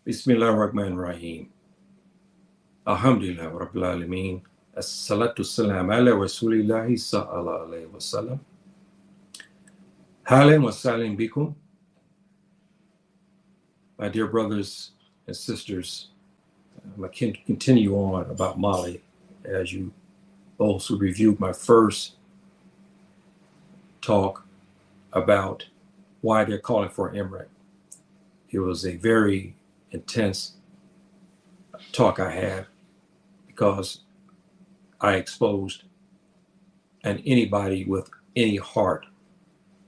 Bismillahirrahmanirrahim. Alhamdulillah Rabbil Alameen. As-salatu salam ala Rasulillahi sallallahu alayhi wa sallam. Halim wa salim bikum. My dear brothers and sisters, I can continue on about Mali as you those who reviewed my first talk about why they're calling for an emirate. It was a very intense talk I had because I exposed, and anybody with any heart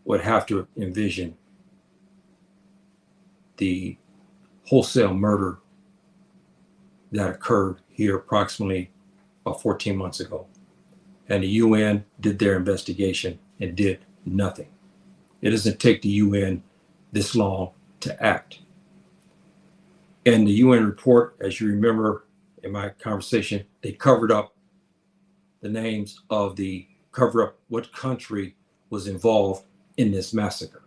would have to envision the wholesale murder that occurred here approximately about 14 months ago. And the UN did their investigation and did nothing. It doesn't take the UN this long to act. In the UN report, as you remember in my conversation, they covered up the names of what country was involved in this massacre.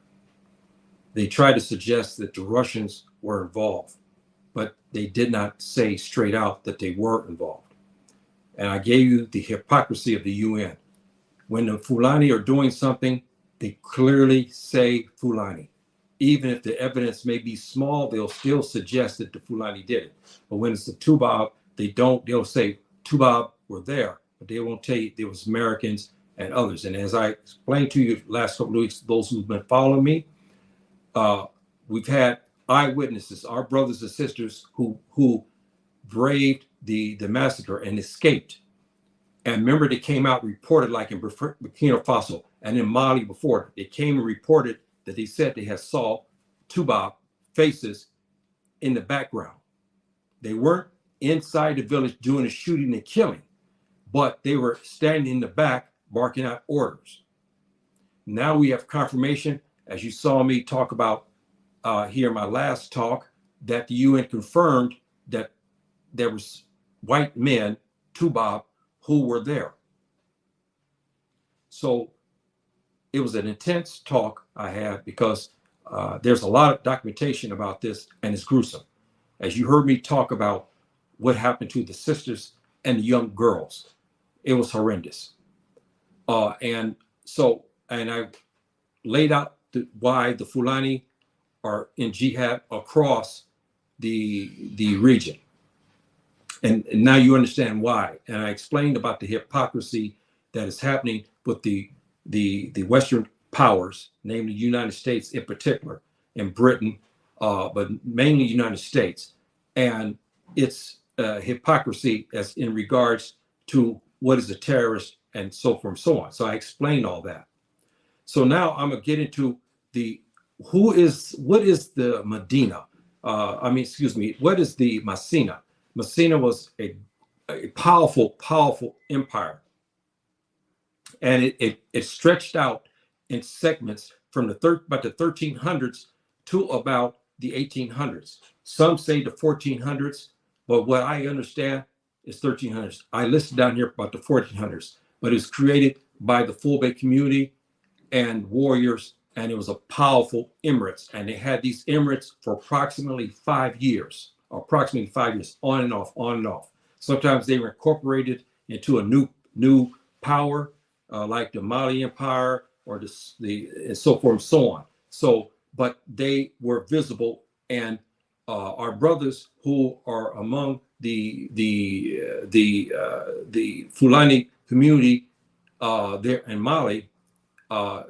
They tried to suggest that the Russians were involved, but they did not say straight out that they were involved. And I gave you the hypocrisy of the UN. When the Fulani are doing something, they clearly say Fulani. Even if the evidence may be small, they'll still suggest that the Fulani did it. But when it's the Tubab, they'll say Tubab were there, but they won't tell you there was Americans and others. And as I explained to you the last couple of weeks, those who've been following me, we've had eyewitnesses, our brothers and sisters who braved the massacre and escaped. And remember, they came out reported, like in Burkina Faso and in Mali before, they came and reported that they said they had saw Tubab faces in the background. They weren't inside the village doing the shooting and killing, but they were standing in the back barking out orders. Now we have confirmation, as you saw me talk about here in my last talk, that the UN confirmed that there was white men, Tubab, who were there. So it was an intense talk I had because there's a lot of documentation about this, and it's gruesome. As you heard me talk about what happened to the sisters and the young girls, it was horrendous. And I laid out why the Fulani are in jihad across the region. And now you understand why. And I explained about the hypocrisy that is happening with the Western powers, namely the United States in particular, and Britain, but mainly United States. And its hypocrisy as in regards to what is a terrorist and so forth and so on. So I explained all that. So now I'm gonna get into what is the Medina? What is the Masina? Masina was a powerful empire. And it stretched out in segments from about the 1300s to about the 1800s. Some say the 1400s, but what I understand is 1300s. I listed down here about the 1400s, but it was created by the Fulbe community and warriors, and it was a powerful emirates. And they had these emirates for approximately 5 years, on and off. Sometimes they were incorporated into a new power, like the Mali Empire or and so forth and so on. So, but they were visible, and our brothers who are among the Fulani community there in Mali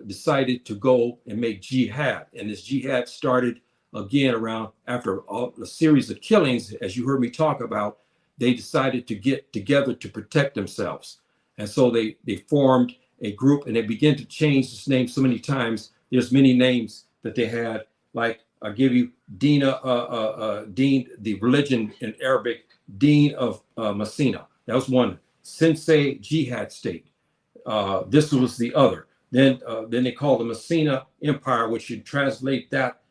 decided to go and make jihad, and this jihad started again around after a series of killings, as you heard me talk about. They decided to get together to protect themselves. And so they formed a group, and they began to change this name so many times. There's many names that they had, like I'll give you Dean, the religion in Arabic, Dean of Masina. That was one. Sensei Jihad State. This was the other. Then they called the Masina Empire, which should translate that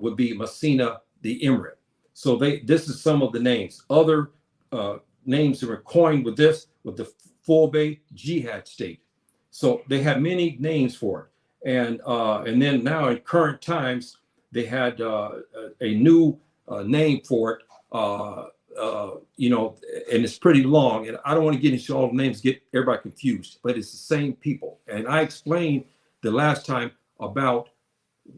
would be Masina the Emirate. So this is some of the names. Other names that were coined with the Fulbe Jihad State. So they had many names for it. And then now in current times, they had a new name for it. You know, and it's pretty long, and I don't want to get into all the names, get everybody confused, but it's the same people. And I explained the last time about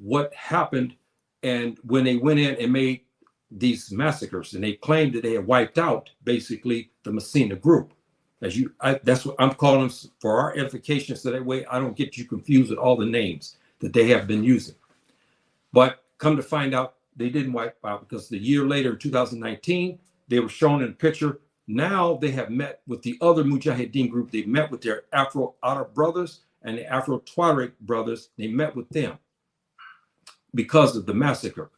what happened and when they went in and made these massacres, and they claimed that they had wiped out basically the Masina group. That's what I'm calling them for our edification, so that way I don't get you confused with all the names that they have been using. But come to find out, they didn't wipe out, because the year later, in 2019, they were shown in a picture. Now they have met with the other Mujahideen group. They met with their Afro-Arab brothers and the Afro-Tuareg brothers. They met with them because of the massacre.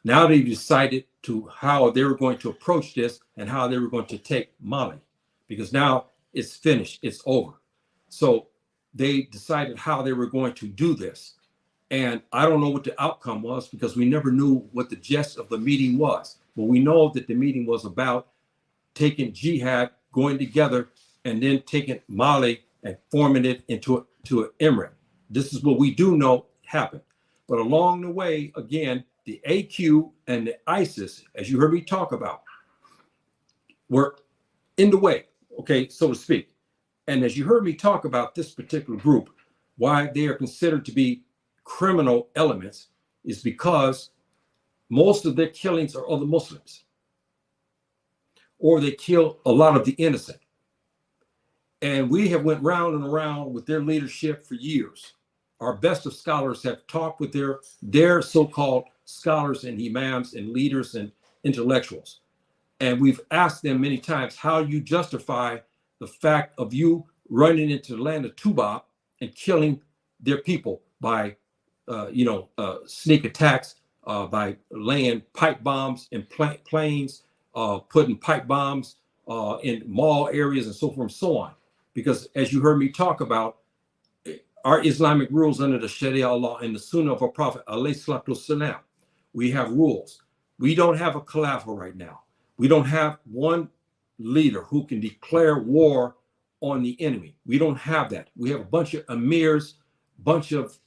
Now they decided to how they were going to approach this and how they were going to take Mali, because now it's finished, it's over. So they decided how they were going to do this. And I don't know what the outcome was, because we never knew what the gist of the meeting was. But we know that the meeting was about taking jihad, going together, and then taking Mali and forming it into an emirate. This is what we do know happened. But along the way, again, the AQ and the ISIS, as you heard me talk about, were in the way, okay, so to speak. And as you heard me talk about this particular group, why they are considered to be criminal elements is because most of their killings are other Muslims, or they kill a lot of the innocent. And we have went round and around with their leadership for years. Our best of scholars have talked with their so-called scholars and imams and leaders and intellectuals. And we've asked them many times, how you justify the fact of you running into the land of Tuba and killing their people by sneak attacks, by laying pipe bombs in planes, putting pipe bombs in mall areas and so forth and so on. Because as you heard me talk about, our Islamic rules under the Sharia law and the Sunnah of our Prophet, alayhi salatu wasalam, we have rules. We don't have a Khalifa right now. We don't have one leader who can declare war on the enemy. We don't have that. We have a bunch of emirs, bunch of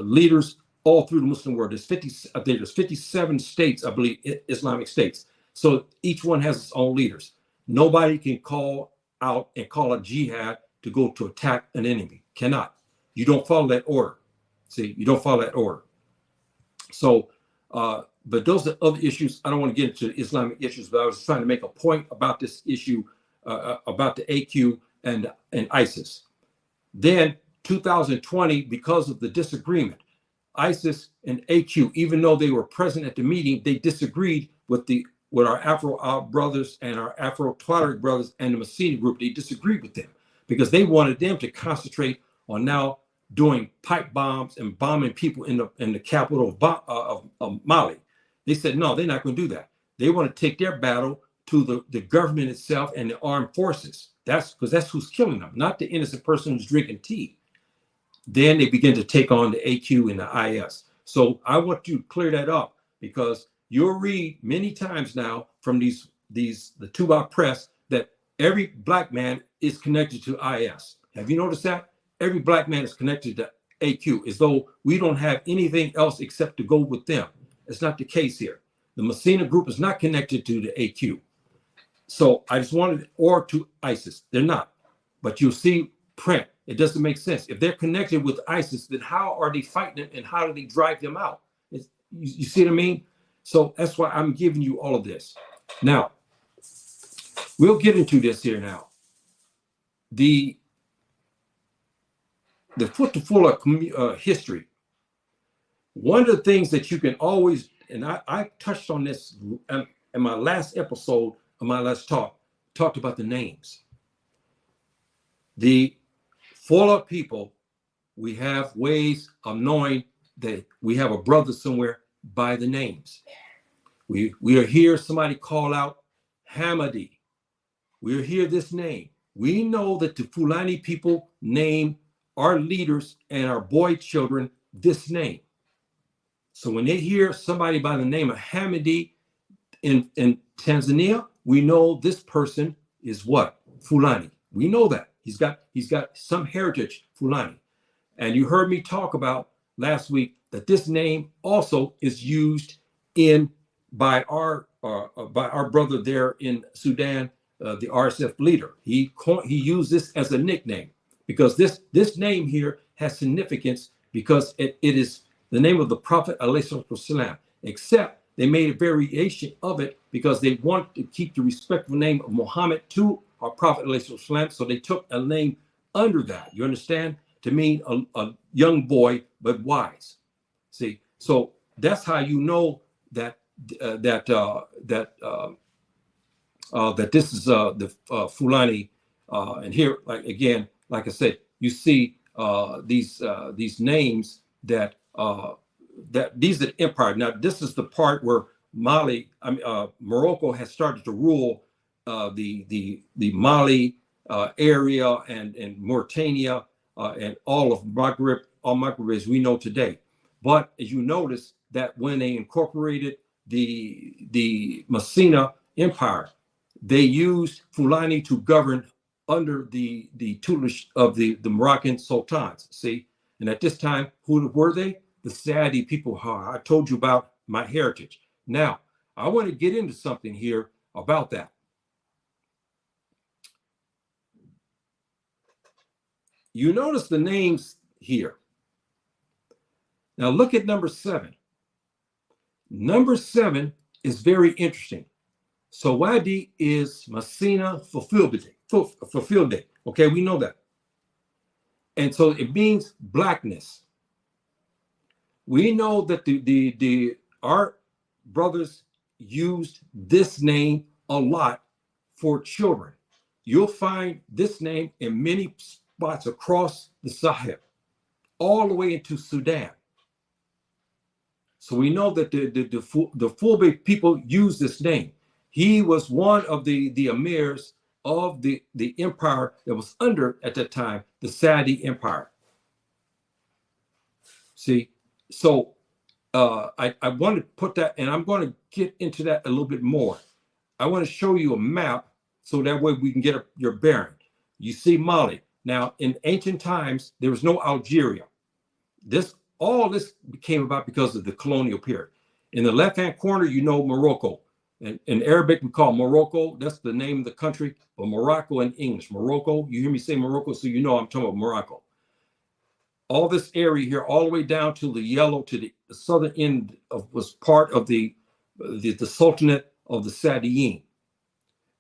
leaders all through the Muslim world. There's 57 states, I believe, Islamic states. So each one has its own leaders. Nobody can call out and call a jihad to go to attack an enemy. Cannot. You don't follow that order. See, you don't follow that order. So, but those are other issues. I don't want to get into Islamic issues, but I was trying to make a point about this issue, about the AQ and ISIS. Then 2020, because of the disagreement, ISIS and AQ, even though they were present at the meeting, they disagreed with our Afro-Arab brothers and our Afro-Tuareg brothers and the Masina group. They disagreed with them because they wanted them to concentrate on now doing pipe bombs and bombing people in the capital of Mali. They said, no, they're not going to do that. They want to take their battle to the government itself and the armed forces. That's because that's who's killing them, not the innocent person who's drinking tea. Then they begin to take on the AQ and the IS. So I want you to clear that up, because you'll read many times now from the Tuba press that every black man is connected to IS. Have you noticed that? Every black man is connected to AQ, as though we don't have anything else except to go with them. It's not the case here. The Masina group is not connected to the AQ. So I just wanted, or to ISIS. They're not. But you'll see print. It doesn't make sense. If they're connected with ISIS, then how are they fighting it and how do they drive them out? You see what I mean? So that's why I'm giving you all of this. Now, we'll get into this here now. The Fula history. One of the things that you can always, and I touched on this in my last episode of my last talked about the names. The Fula people, we have ways of knowing that we have a brother somewhere by the names. We are here, somebody call out Hamadi. We are here this name. We know that the Fulani people name our leaders and our boy children this name. So when they hear somebody by the name of Hamadi in Tanzania, we know this person is what? Fulani. We know that. He's got some heritage Fulani. And you heard me talk about last week that this name also is used in by our brother there in Sudan, the RSF leader. He used this as a nickname because this name here has significance because it is the name of the Prophet ﷺ, except they made a variation of it because they wanted to keep the respectful name of Muhammad to our Prophet ﷺ, so they took a name under that. You understand? To mean a young boy but wise. See, so that's how you know that that this is the Fulani, and here, like again, like I said, you see these names that these are the empire. Now, this is the part where Morocco has started to rule the Mali area and Mauritania and all of Maghreb, all Maghreb as we know today. But as you notice that when they incorporated the Masina Empire, they used Fulani to govern under the tutelage of the Moroccan sultans. See, and at this time, who were they? The Saadi people. I told you about my heritage. Now, I want to get into something here about that. You notice the names here. Now look at number 7. Number 7 is very interesting. So Wadi is Masina fulfilled day. Okay, we know that. And so it means blackness. We know that our brothers used this name a lot for children. You'll find this name in many spots across the Sahel, all the way into Sudan. So we know that the Fulbe people use this name. He was one of the emirs of the empire that was under, at that time, the Saadi Empire. See, so I want to put that, and I'm going to get into that a little bit more. I want to show you a map so that way we can get your bearing. You see Mali. Now, in ancient times, there was no Algeria. All this came about because of the colonial period. In the left-hand corner, you know Morocco. And in Arabic, we call Morocco. That's the name of the country. But Morocco in English. Morocco, you hear me say Morocco, so you know I'm talking about Morocco. All this area here, all the way down to the yellow, to the southern end was part of the Sultanate of the Saadiyin.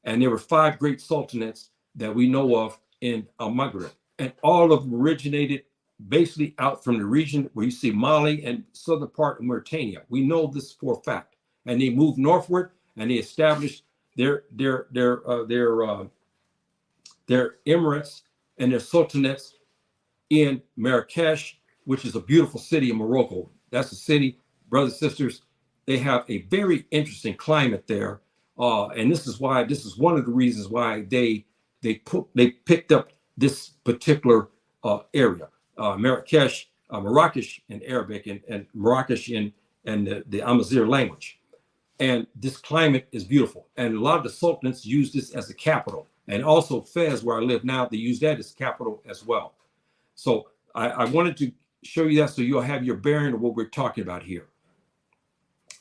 And there were 5 great sultanates that we know of in Maghreb. And all of them originated basically out from the region where you see Mali and southern part of Mauritania. We know this for a fact. And they moved northward and they established their emirates and their sultanates in Marrakesh, which is a beautiful city in Morocco. That's a city, brothers and sisters. They have a very interesting climate there, and this is one of the reasons why they picked up this particular area. Marrakesh in Arabic, and Marrakesh in the Amazigh language. And this climate is beautiful. And a lot of the sultanates use this as a capital. And also Fez, where I live now, they use that as capital as well. So I wanted to show you that so you'll have your bearing of what we're talking about here.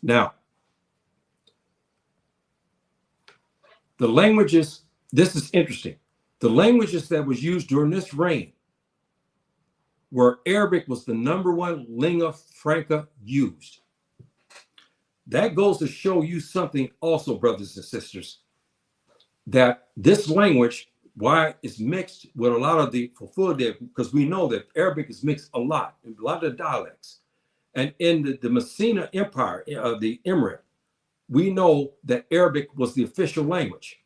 Now, the languages, this is interesting. The languages that was used during this reign, where Arabic was the #1 lingua franca used. That goes to show you something also, brothers and sisters, that this language, why it's mixed with a lot of the Fulfulde, because we know that Arabic is mixed a lot of the dialects. And in the Masina Empire, the Emirate, we know that Arabic was the official language.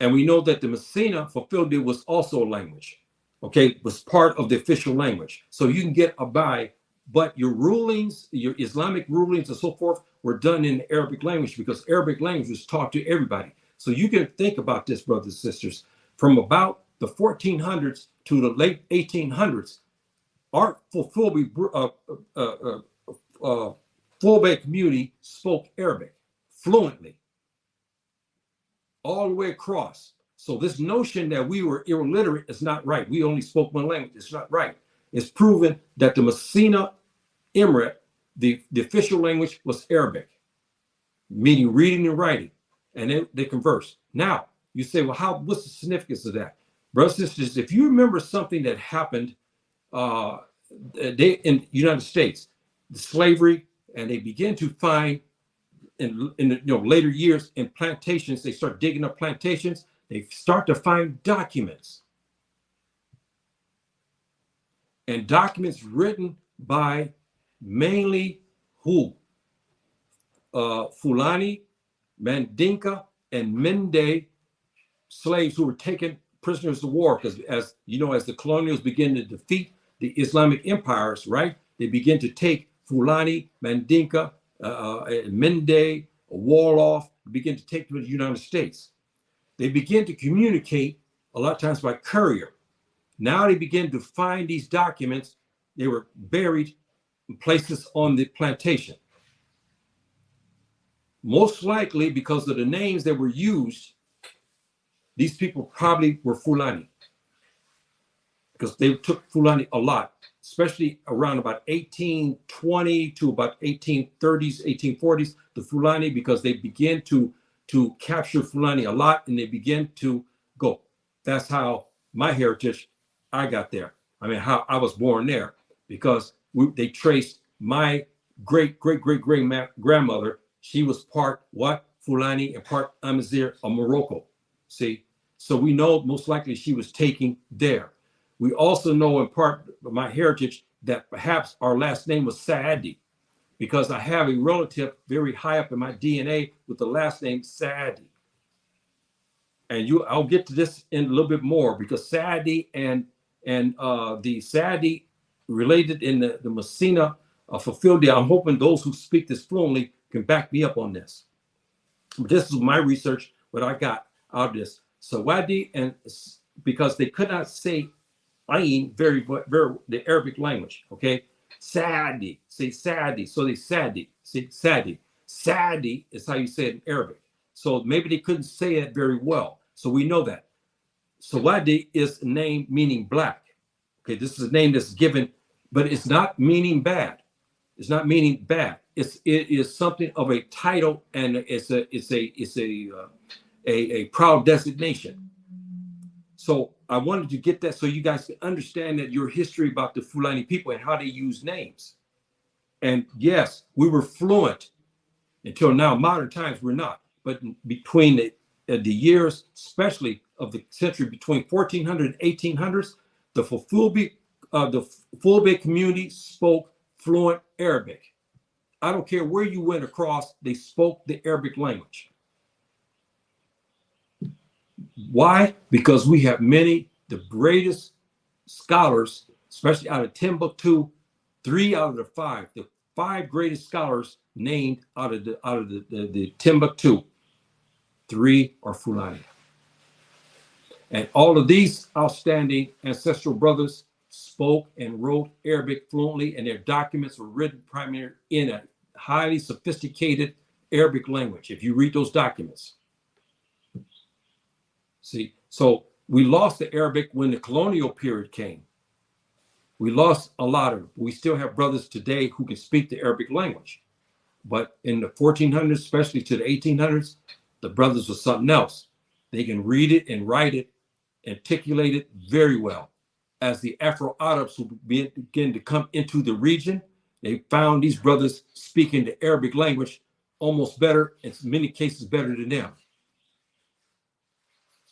And we know that the Masina Fulfulde was also a language, okay, was part of the official language. So you can get a by, but your rulings, your Islamic rulings and so forth were done in the Arabic language because Arabic language was taught to everybody. So you can think about this, brothers and sisters, from about the 1400s to the late 1800s, our Fulbe community spoke Arabic fluently all the way across. So this notion that we were illiterate is not right. We only spoke one language. It's not right. It's proven that the Masina Emirate, the official language was Arabic. meaning reading and writing, and they converse. Now, you say, well, what's the significance of that? Brothers and sisters, if you remember something that happened in the United States, the slavery, and they begin to find in the later years in plantations, they start digging up plantations, they start to find documents. And documents written by mainly who? Fulani, Mandinka, and Mende slaves who were taken prisoners of war, because as you know, as the colonials begin to defeat the Islamic empires, right, they begin to take Fulani, Mandinka, Mende, Wolof, begin to take to the United States. They begin to communicate a lot of times by courier. Now they begin to find these documents. They were buried in places on the plantation. Most likely because of the names that were used, these people probably were Fulani, because they took Fulani a lot, especially around about 1820 to about 1830s, 1840s, the Fulani, because they began to capture Fulani a lot, and they begin to go. That's how my heritage, I got there. I mean, how I was born there, because they traced my great grandmother. She was part what? Fulani and part Amazigh of Morocco. See, so we know most likely she was taken there. We also know in part of my heritage that perhaps our last name was Saadi, because I have a relative very high up in my DNA with the last name Saadi. And I'll get to this in a little bit more, because Saadi and the Saadi related in the Masina fulfilled. I'm hoping those who speak this fluently can back me up on this. This is my research, what I got out of this. Sawadi, and because they could not say Ain very the Arabic language, okay? Saadi, say Saadi, so they Saadi, say Saadi. Saadi is how you say it in Arabic. So maybe they couldn't say it very well. So we know that. Sawadi is a name meaning black. Okay, this is a name that's given, but it's not meaning bad. It's not meaning bad. It is something of a title, and it's a proud designation. So I wanted to get that so you guys can understand that your history about the Fulani people and how they use names. And yes, we were fluent until now. Modern times we're not. But between the years, especially of the century between 1400 and 1800s, the Fulbe community spoke fluent Arabic. I don't care where you went across, they spoke the Arabic language. Why? Because we have the greatest scholars, especially out of Timbuktu, 3 out of the 5, the 5 greatest scholars named out of the Timbuktu, 3 are Fulani. And all of these outstanding ancestral brothers spoke and wrote Arabic fluently, and their documents were written primarily in a highly sophisticated Arabic language. If you read those documents. See, so we lost the Arabic when the colonial period came. We lost a lot of it. We still have brothers today who can speak the Arabic language. But in the 1400s, especially to the 1800s, the brothers were something else. They can read it and write it, articulate it very well. As the Afro-Arabs who began to come into the region, they found these brothers speaking the Arabic language almost better, in many cases better than them.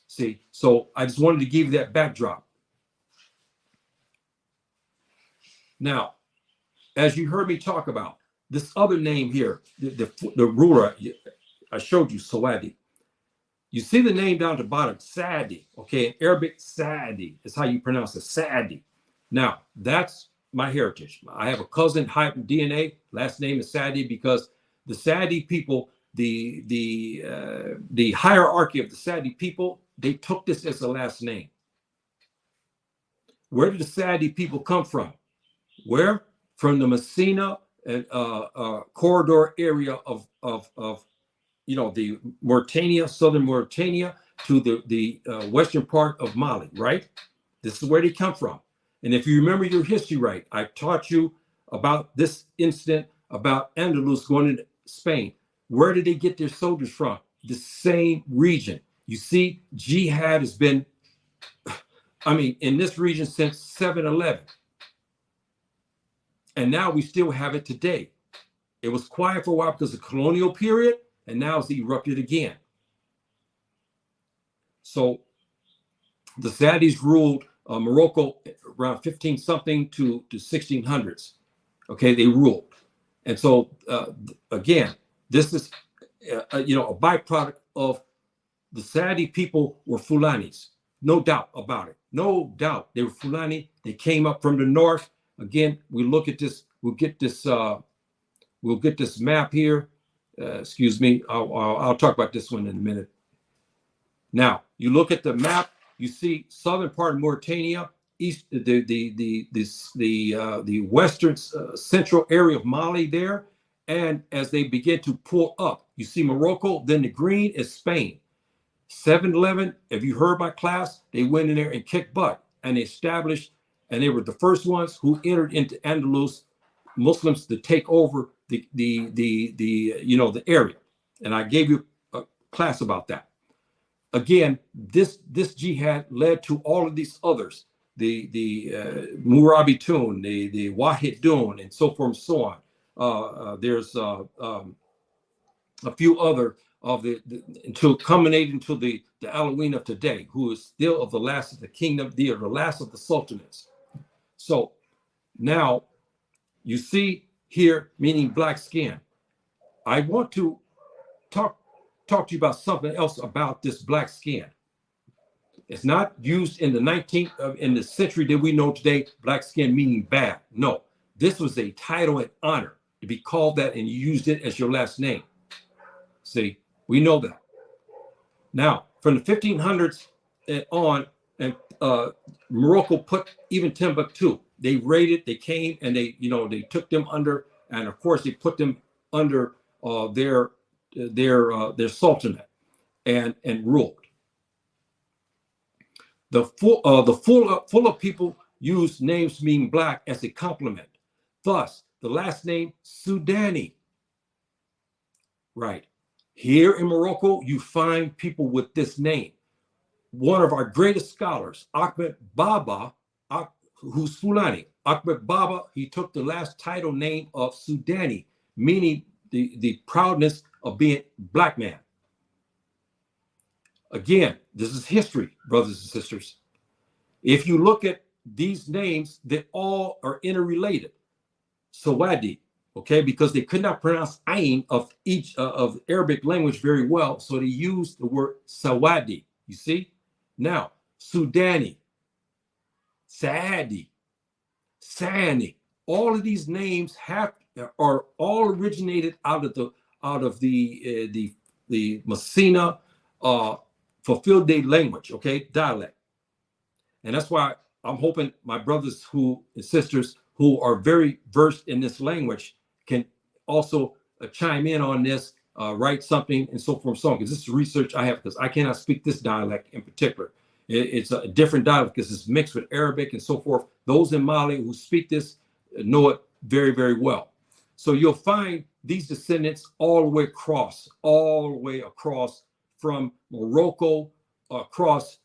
See, so I just wanted to give you that backdrop. Now, as you heard me talk about this other name here, the ruler, I showed you, Sawadi. You see the name down at the bottom, Saadi, okay? In Arabic, Saadi is how you pronounce it, Saadi. Now, that's my heritage. I have a cousin, high DNA, last name is Saadi, because the Saadi people, the hierarchy of the Saadi people, they took this as a last name. Where did the Saadi people come from? Where? From the Masina corridor area of the Mauritania, southern Mauritania, to the western part of Mali, right? This is where they come from. And if you remember your history right, I taught you about this incident about Andalus going into Spain. Where did they get their soldiers from? The same region. You see, jihad has been, in this region since 7/11. And now we still have it today. It was quiet for a while because of the colonial period, and now it's erupted again. So the Saudis ruled Morocco around 15 something to 1600s. Okay, they ruled. And so again, this is a byproduct of the Saudi people were Fulanis. No doubt about it. No doubt. They were Fulani. They came up from the north. Again, we look at this, we'll get this map here. Excuse me. I'll talk about this one in a minute. Now, you look at the map, you see southern part of Mauritania, east the western central area of Mali there. And as they begin to pull up, you see Morocco, then the green is Spain. 7/11, if you heard my class, they went in there and kicked butt and they established, and they were the first ones who entered into Andalus, Muslims to take over the area. And I gave you a class about that. Again, this jihad led to all of these others, the Murabitun, the Wahidun, and so forth and so on. There's a few other of until culminate into the Alawin of today, who is still of the last of the kingdom, the last of the sultanates. So now you see here, meaning black skin. I want to talk to you about something else about this black skin. It's not used in the 19th in the century that we know today, black skin meaning bad. No, this was a title and honor to be called that, and you used it as your last name. See, we know that. Now, from the 1500s on, and Morocco put even Timbuktu. They raided, they came, and they took them under, and of course they put them under their sultanate and ruled. The Fula people use names meaning black as a compliment. Thus, the last name Sudani. Right. Here in Morocco, you find people with this name. One of our greatest scholars, Ahmed Baba, who's Fulani. Ahmed Baba, he took the last title name of Sudani, meaning the proudness of being black man. Again, this is history, brothers and sisters. If you look at these names, they all are interrelated. Sawadi, okay, because they could not pronounce ayn of each of Arabic language very well, so they used the word Sawadi. You see? Now, Sudani, Saadi, Sani, all of these names are all originated out of the Masina fulfilled language, okay, dialect. And that's why I'm hoping my brothers and sisters who are very versed in this language can also chime in on this, write something, and so forth and so on, because this is research I have, because I cannot speak this dialect in particular. It's a different dialect because it's mixed with Arabic and so forth. Those in Mali who speak this know it very, very well. So you'll find these descendants all the way across from Morocco, across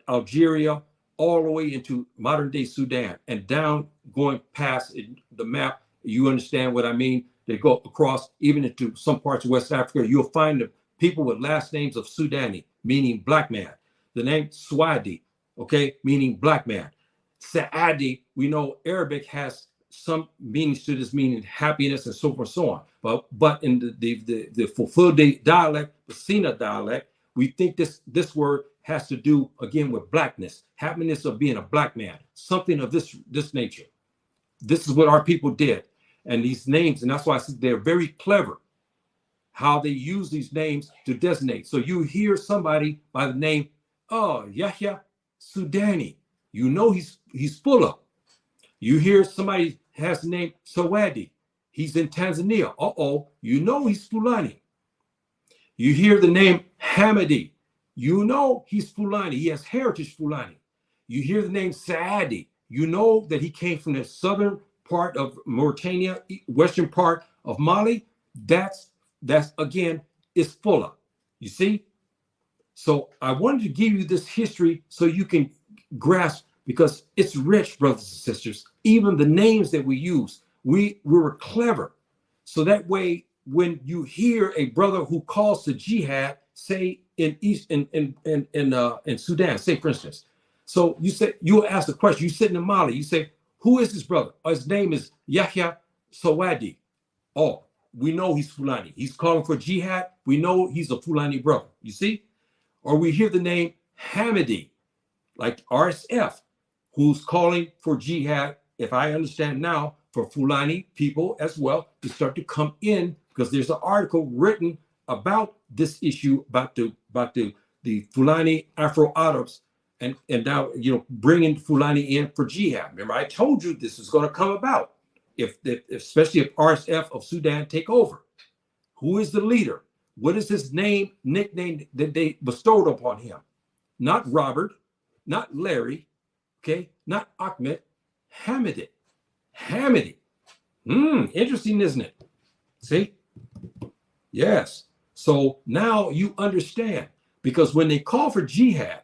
Algeria, all the way into modern day Sudan, and down going past the map. You understand what I mean? They go across even into some parts of West Africa. You'll find the people with last names of Sudani, meaning black man. The name Swadi, okay, meaning black man. Saadi, we know Arabic has some meanings to this, meaning happiness and so forth and so on. But in the fulfilled dialect, the Sina dialect, we think this word has to do again with blackness, happiness of being a black man, something of this nature. This is what our people did, and these names, and that's why I said they're very clever how they use these names to designate. So you hear somebody by the name, Yahya Sudani, you know he's Fula. You hear somebody has the name Sawadi, he's in Tanzania. You know he's Fulani. You hear the name Hamidi, you know he's Fulani. He has heritage Fulani. You hear the name Saadi, you know that he came from the southern part of Mauritania, western part of Mali. That's That's again, is Fula. You see? So I wanted to give you this history so you can grasp, because it's rich, brothers and sisters. Even the names that we use, we were clever. So that way, when you hear a brother who calls to jihad, say in Sudan, say for instance, so you'll ask the question. You sit in Mali, you say, who is this brother? Oh, his name is Yahya Sawadi. Oh, we know he's Fulani. He's calling for jihad. We know he's a Fulani brother. You see? Or we hear the name Hamidi, like RSF, who's calling for jihad, if I understand now, for Fulani people as well to start to come in, because there's an article written about this issue about the Fulani Afro-Arabs and now bringing Fulani in for jihad. Remember, I told you this is going to come about especially if RSF of Sudan take over. Who is the leader? What is his nickname that they bestowed upon him? Not Robert, not Larry, okay, not Ahmed, Hamidi. Hamidi. Interesting, isn't it? See? Yes. So now you understand, because when they call for jihad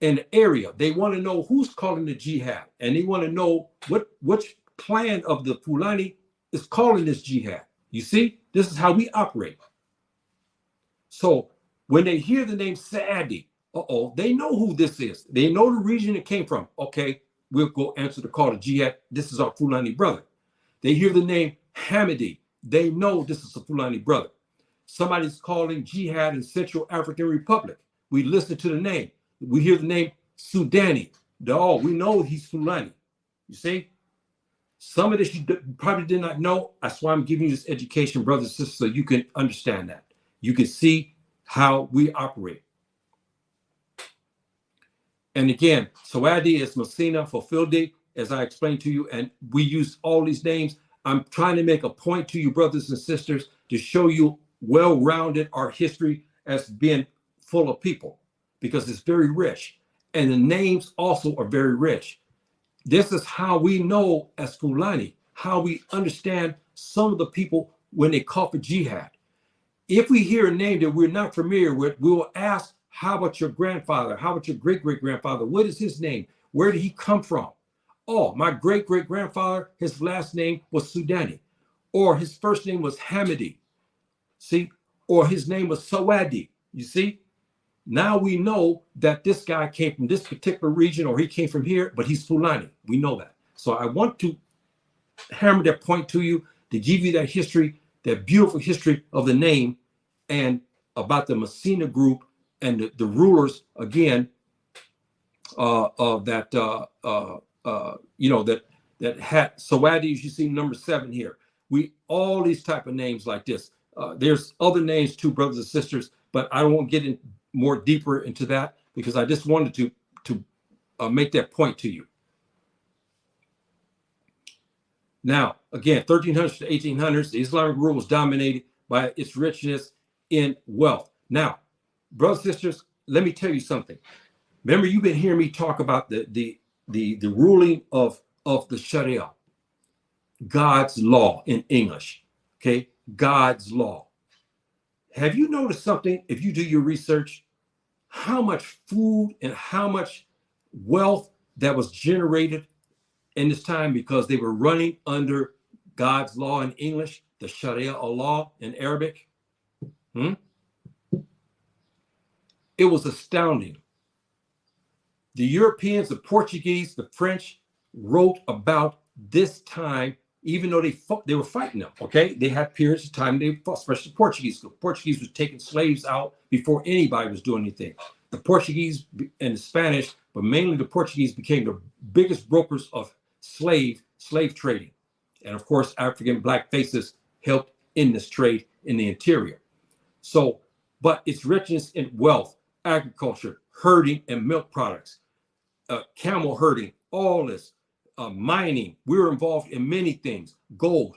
in an area, they want to know who's calling the jihad, and they want to know which clan of the Fulani is calling this jihad. You see, this is how we operate. So when they hear the name Saadi, they know who this is. They know the region it came from. Okay, we'll go answer the call to jihad. This is our Fulani brother. They hear the name Hamidi. They know this is a Fulani brother. Somebody's calling jihad in Central African Republic. We listen to the name. We hear the name Sudani. We know he's Fulani. You see? Some of this you probably did not know. That's why I'm giving you this education, brothers and sisters, so you can understand that. You can see how we operate. And again, Sawadi is Masina for Fildi, as I explained to you, and we use all these names. I'm trying to make a point to you, brothers and sisters, to show you well-rounded our history as being full of people, because it's very rich. And the names also are very rich. This is how we know as Fulani, how we understand some of the people when they call for jihad. If we hear a name that we're not familiar with, we will ask, how about your grandfather? How about your great-great-grandfather? What is his name? Where did he come from? Oh, my great-great-grandfather, his last name was Sudani, or his first name was Hamidi, see? Or his name was Sawadi, you see? Now we know that this guy came from this particular region, or he came from here, but he's Fulani. We know that. So I want to hammer that point to you, to give you that history, that beautiful history of the name, and about the Masina group and the rulers, again, of that, that had Sawadi, as you see, number 7 here. All these type of names like this. There's other names too, brothers and sisters, but I won't get in more deeper into that, because I just wanted to make that point to you. Now, again, 1300s to 1800s, the Islamic world was dominated by its richness in wealth. Now, brothers and sisters, let me tell you something. Remember, you've been hearing me talk about the ruling of the Sharia, God's law in English. Okay, God's law. Have you noticed something, if you do your research, how much food and how much wealth that was generated in this time because they were running under God's law in English, the Sharia law in Arabic? It was astounding. The Europeans, the Portuguese, the French wrote about this time, even though they were fighting them, okay? They had periods of time they fought, especially the Portuguese. The Portuguese was taking slaves out before anybody was doing anything. The Portuguese and the Spanish, but mainly the Portuguese, became the biggest brokers of slave trading. And of course, African black faces helped in this trade in the interior. So, but its richness in wealth, agriculture, herding and milk products, camel herding, all this, mining. We were involved in many things, gold,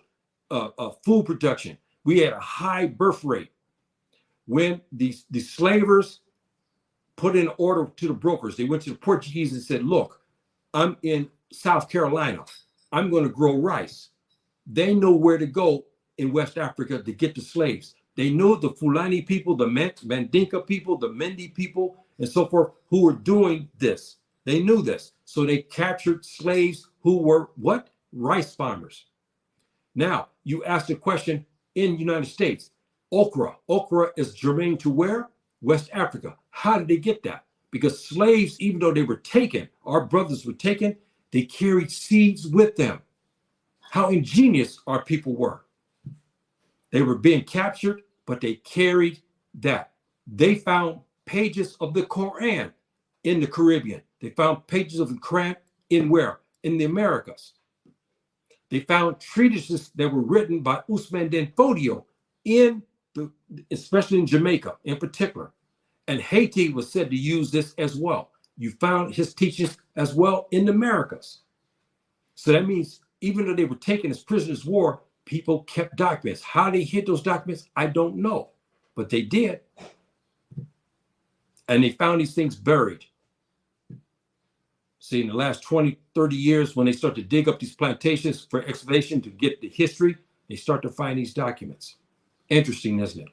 food production. We had a high birth rate. When the slavers put in order to the brokers, they went to the Portuguese and said, look, I'm in South Carolina. I'm going to grow rice. They know where to go in West Africa to get the slaves. They knew the Fulani people, the Mandinka people, the Mendi people, and so forth, who were doing this. They knew this. So they captured slaves who were what? Rice farmers. Now, you asked a question in the United States. Okra. Okra is germane to where? West Africa. How did they get that? Because slaves, even though they were taken, our brothers were taken, they carried seeds with them. How ingenious our people were. They were being captured, but they carried that. They found pages of the Quran in the Caribbean. They found pages of the Quran in where? In the Americas. They found treatises that were written by Usman Den Fodio especially in Jamaica in particular. And Haiti was said to use this as well. You found his teachings as well in the Americas. So that means even though they were taken as prisoners of war, people kept documents. How they hid those documents, I don't know, but they did. And they found these things buried. See, in the last 20, 30 years, when they start to dig up these plantations for excavation to get the history, they start to find these documents. Interesting, isn't it?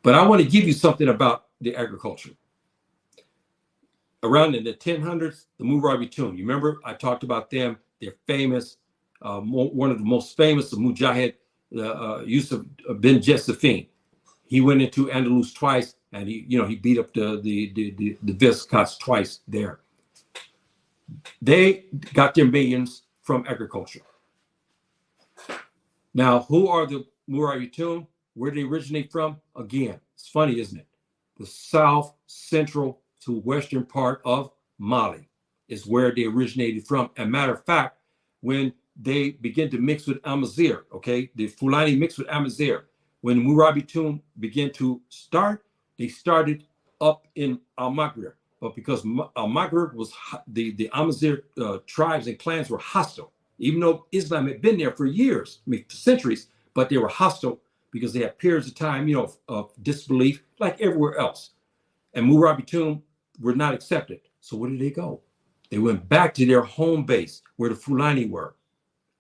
But I want to give you something about the agriculture. Around in the 1000s, the Murabitun, you remember I talked about them. They're famous. One of the most famous, the Mujahid Yusuf bin Jessafin. He went into Andalus twice, and he beat up the Visigoths twice there. They got their millions from agriculture. Now, who are the Murabitun? Where do they originate from? Again, it's funny, isn't it? The south central to western part of Mali is where they originated from. And matter of fact, when they begin to mix with Amazigh, okay, the Fulani mixed with Amazigh. When Murabitun began to start, they started up in Al-Maghrib. But because Al-Maghrib was, the Amazigh tribes and clans were hostile, even though Islam had been there for years, I mean, for centuries, but they were hostile because they had periods of time, of disbelief, like everywhere else. And Murabitun were not accepted. So where did they go? They went back to their home base where the Fulani were.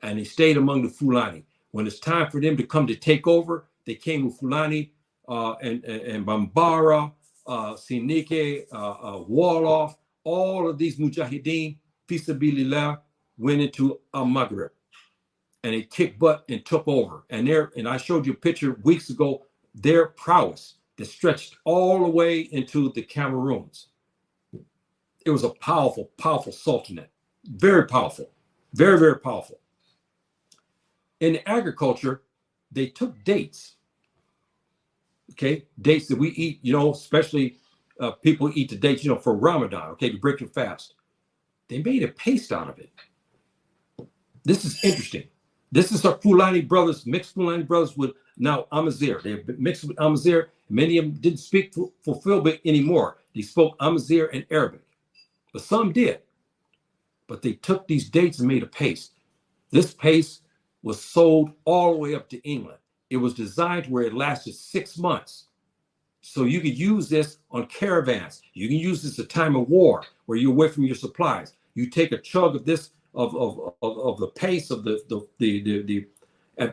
And they stayed among the Fulani. When it's time for them to come to take over, they came with Fulani and Bambara, Sinike, Wolof, all of these Mujahideen, Fisabilillah, went into Al-Maghrib. And they kicked butt and took over. And I showed you a picture weeks ago, their prowess that stretched all the way into the Cameroons. It was a powerful, powerful sultanate. Very powerful. Very, very powerful. In agriculture, they took dates. Okay, dates that we eat, especially people eat the dates, for Ramadan, okay, to break your fast. They made a paste out of it. This is interesting. This is our Fulani brothers, mixed Fulani brothers with now Amazigh. They've been mixed with Amazigh. Many of them didn't speak fulfillment anymore. They spoke Amazigh and Arabic, but some did. But they took these dates and made a paste. This paste was sold all the way up to England. It was designed where it lasted 6 months. So you could use this on caravans. You can use this at a time of war where you're away from your supplies. You take a chug of this, of the paste of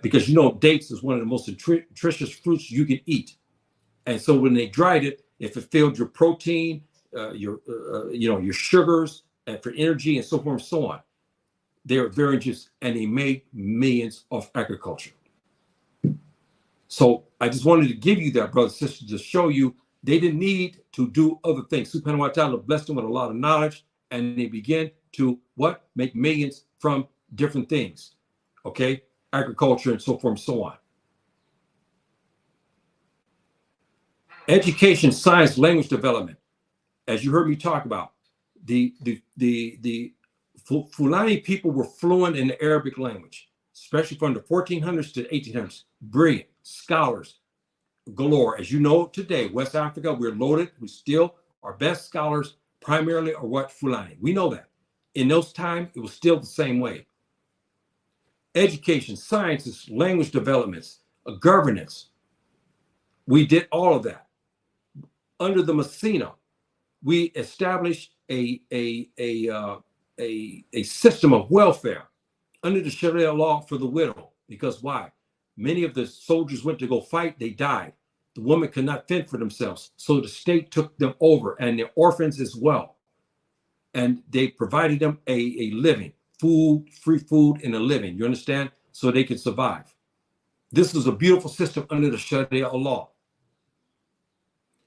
because dates is one of the most nutritious fruits you can eat. And so when they dried it, if it filled your protein, your sugars, and for energy and so forth and so on, they were very interesting, and they made millions of agriculture. So I just wanted to give you that, brothers and sisters, to show you they didn't need to do other things. Subhanahu wa ta'ala blessed them with a lot of knowledge, and they began to make millions from different things, okay? Agriculture and so forth and so on. Education, science, language development. As you heard me talk about, the Fulani people were fluent in the Arabic language, especially from the 1400s to the 1800s. Brilliant scholars galore. As you know today, West Africa, we're loaded. We still, our best scholars primarily are Fulani. We know that. In those times, it was still the same way. Education, sciences, language developments, governance. We did all of that. Under the Masina, we established a system of welfare under the Sharia law for the widow. Because why? many of the soldiers went to go fight, they died. The women could not fend for themselves. So the state took them over, and the orphans as well. And they provided them a living, food, free food, and a living. You understand? So they could survive. This was a beautiful system under the Sharia law.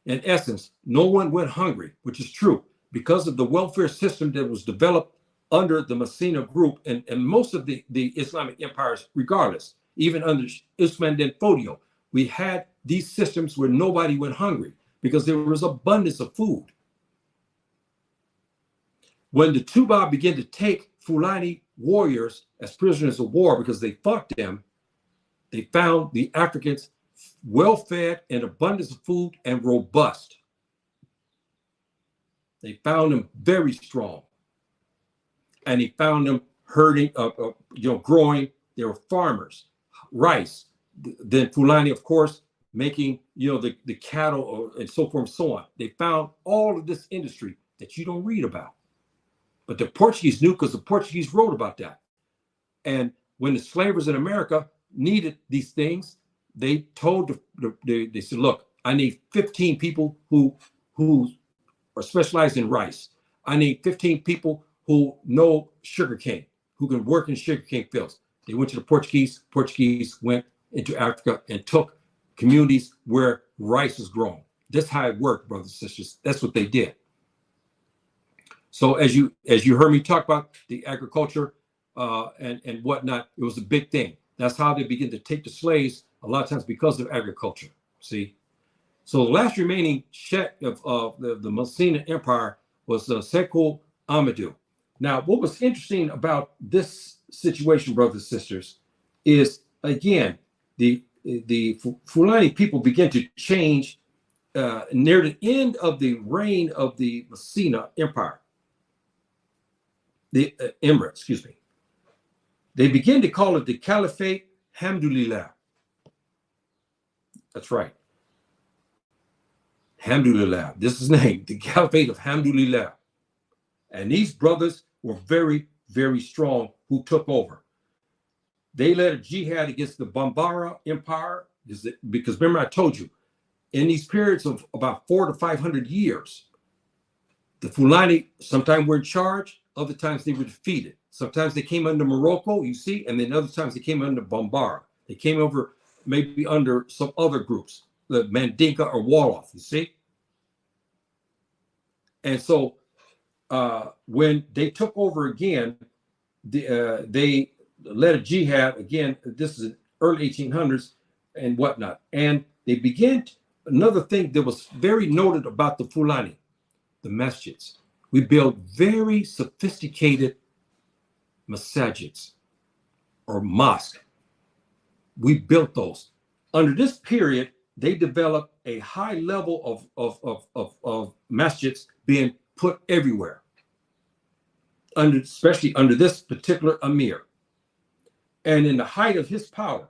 In essence, no one went hungry, which is true, because of the welfare system that was developed under the Masina group and most of the Islamic empires, regardless, even under Usman bin Fodio, we had these systems where nobody went hungry because there was abundance of food. When the Tuba began to take Fulani warriors as prisoners of war because they fought them, they found the Africans well-fed and abundance of food and robust. They found them very strong. And they found them herding, growing. They were farmers, rice. Then Fulani, of course, making, the cattle and so forth and so on. They found all of this industry that you don't read about. But the Portuguese knew because the Portuguese wrote about that. And when the slavers in America needed these things, they told they said, look, I need 15 people who are specialized in rice. I need 15 people who know sugarcane, who can work in sugarcane fields. They went to the Portuguese. Portuguese went into Africa and took communities where rice was grown. That's how it worked, brothers and sisters. That's what they did. So as you heard me talk about the agriculture and whatnot, it was a big thing. That's how they began to take the slaves a lot of times because of agriculture. See, so the last remaining sheikh of the Masina Empire was Sekou Amadou. Now, what was interesting about this situation, brothers and sisters, is again the Fulani people began to change near the end of the reign of the Masina Empire, the Emirate, excuse me. They began to call it the Caliphate Hamdulillah. That's right. Hamdulillah. This is his name, the Caliphate of Hamdulillah. And these brothers were very, very strong who took over. They led a jihad against the Bambara Empire because remember I told you, in these periods of about 400 to 500 years, the Fulani sometimes were in charge, other times they were defeated. Sometimes they came under Morocco, you see, and then other times they came under Bambara. They came over maybe under some other groups, the Mandinka or Wolof, you see. And so when they took over again, they led a jihad again. This is early 1800s and whatnot. And they began another thing that was very noted about the Fulani, the masjids. We built very sophisticated masajids or mosque. We built those. Under this period, they developed a high level of masjids being put everywhere, especially under this particular Emir. And in the height of his power,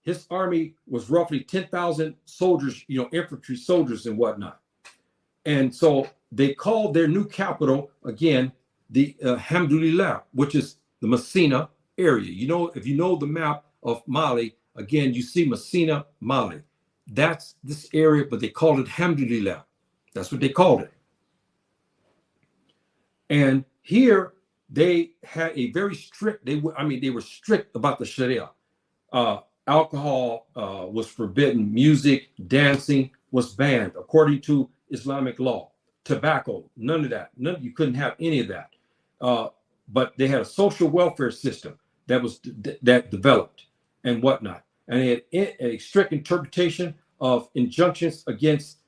his army was roughly 10,000 soldiers, infantry soldiers and whatnot. And so they called their new capital, again, the Hamdulillah, which is the Masina area. If you know the map of Mali, again, you see Masina, Mali. That's this area, but they called it Hamdulillah. That's what they called it. And here they had a very strict, they were strict about the Sharia. Alcohol was forbidden. Music, dancing was banned according to Islamic law. Tobacco, none of that. You couldn't have any of that. But they had a social welfare system that developed and whatnot. And they had a strict interpretation of injunctions against